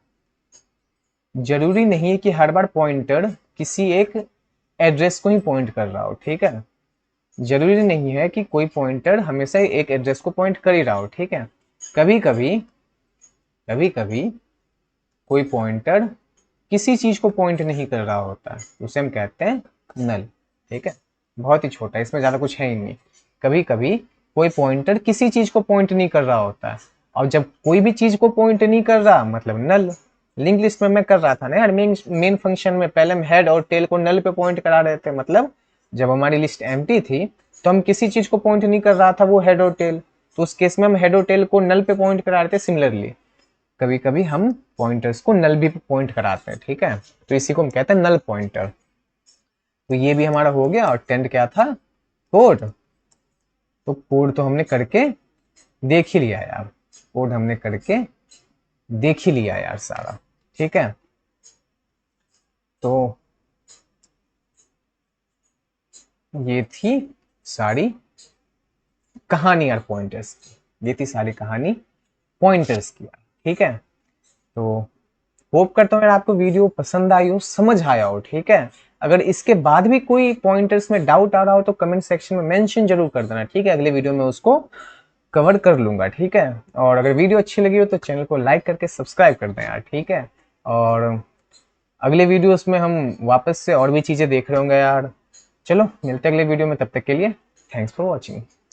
जरूरी नहीं है कि हर बार पॉइंटर किसी एक एड्रेस को ही पॉइंट कर रहा हो, ठीक है। जरूरी नहीं है कि कोई पॉइंटर हमेशा एक एड्रेस को पॉइंट कर ही रहा हो, ठीक है। कभी कभी, कभी कभी कोई पॉइंटर किसी चीज को पॉइंट नहीं कर रहा होता है, उसे हम कहते हैं नल, ठीक है। बहुत ही छोटा है, इसमें ज्यादा कुछ है ही नहीं। कभी कभी कोई पॉइंटर किसी चीज को पॉइंट नहीं कर रहा होता है, और जब कोई भी चीज को पॉइंट नहीं कर रहा मतलब नल। लिंक लिस्ट में मैं कर रहा था ना यार, मेन फंक्शन में पहले हम हेड और टेल को नल पे पॉइंट करा रहे थे, मतलब जब हमारी लिस्ट एम्प्टी थी तो हम किसी चीज को पॉइंट नहीं कर रहा था, वो हेड और टेल, तो उस केस में हम हेड और टेल को नल पे पॉइंट करा रहे थे। सिमिलरली कभी कभी हम पॉइंटर्स को नल भी पॉइंट कराते हैं, ठीक है, तो इसी को हम कहते हैं नल पॉइंटर। तो ये भी हमारा हो गया। और टेंथ क्या था, कोड। तो कोड तो हमने करके देख ही लिया यार, कोड हमने करके देख ही लिया यार सारा, ठीक है। तो ये थी सारी कहानी यार पॉइंटर्स की, ये थी सारी कहानी पॉइंटर्स की यार, ठीक है। तो होप करता हूँ यार आपको वीडियो पसंद आई हो, समझ आया हो, ठीक है। अगर इसके बाद भी कोई पॉइंटर्स में डाउट आ रहा हो तो कमेंट सेक्शन में मेंशन जरूर कर देना, ठीक है। अगले वीडियो में उसको कवर कर लूंगा, ठीक है। और अगर वीडियो अच्छी लगी हो तो चैनल को लाइक करके सब्सक्राइब कर दें यार, ठीक है। और अगले वीडियोस में हम वापस से और भी चीजें देख रहे होंगे यार। चलो मिलते हैं अगले वीडियो में, तब तक के लिए थैंक्स फॉर वॉचिंग।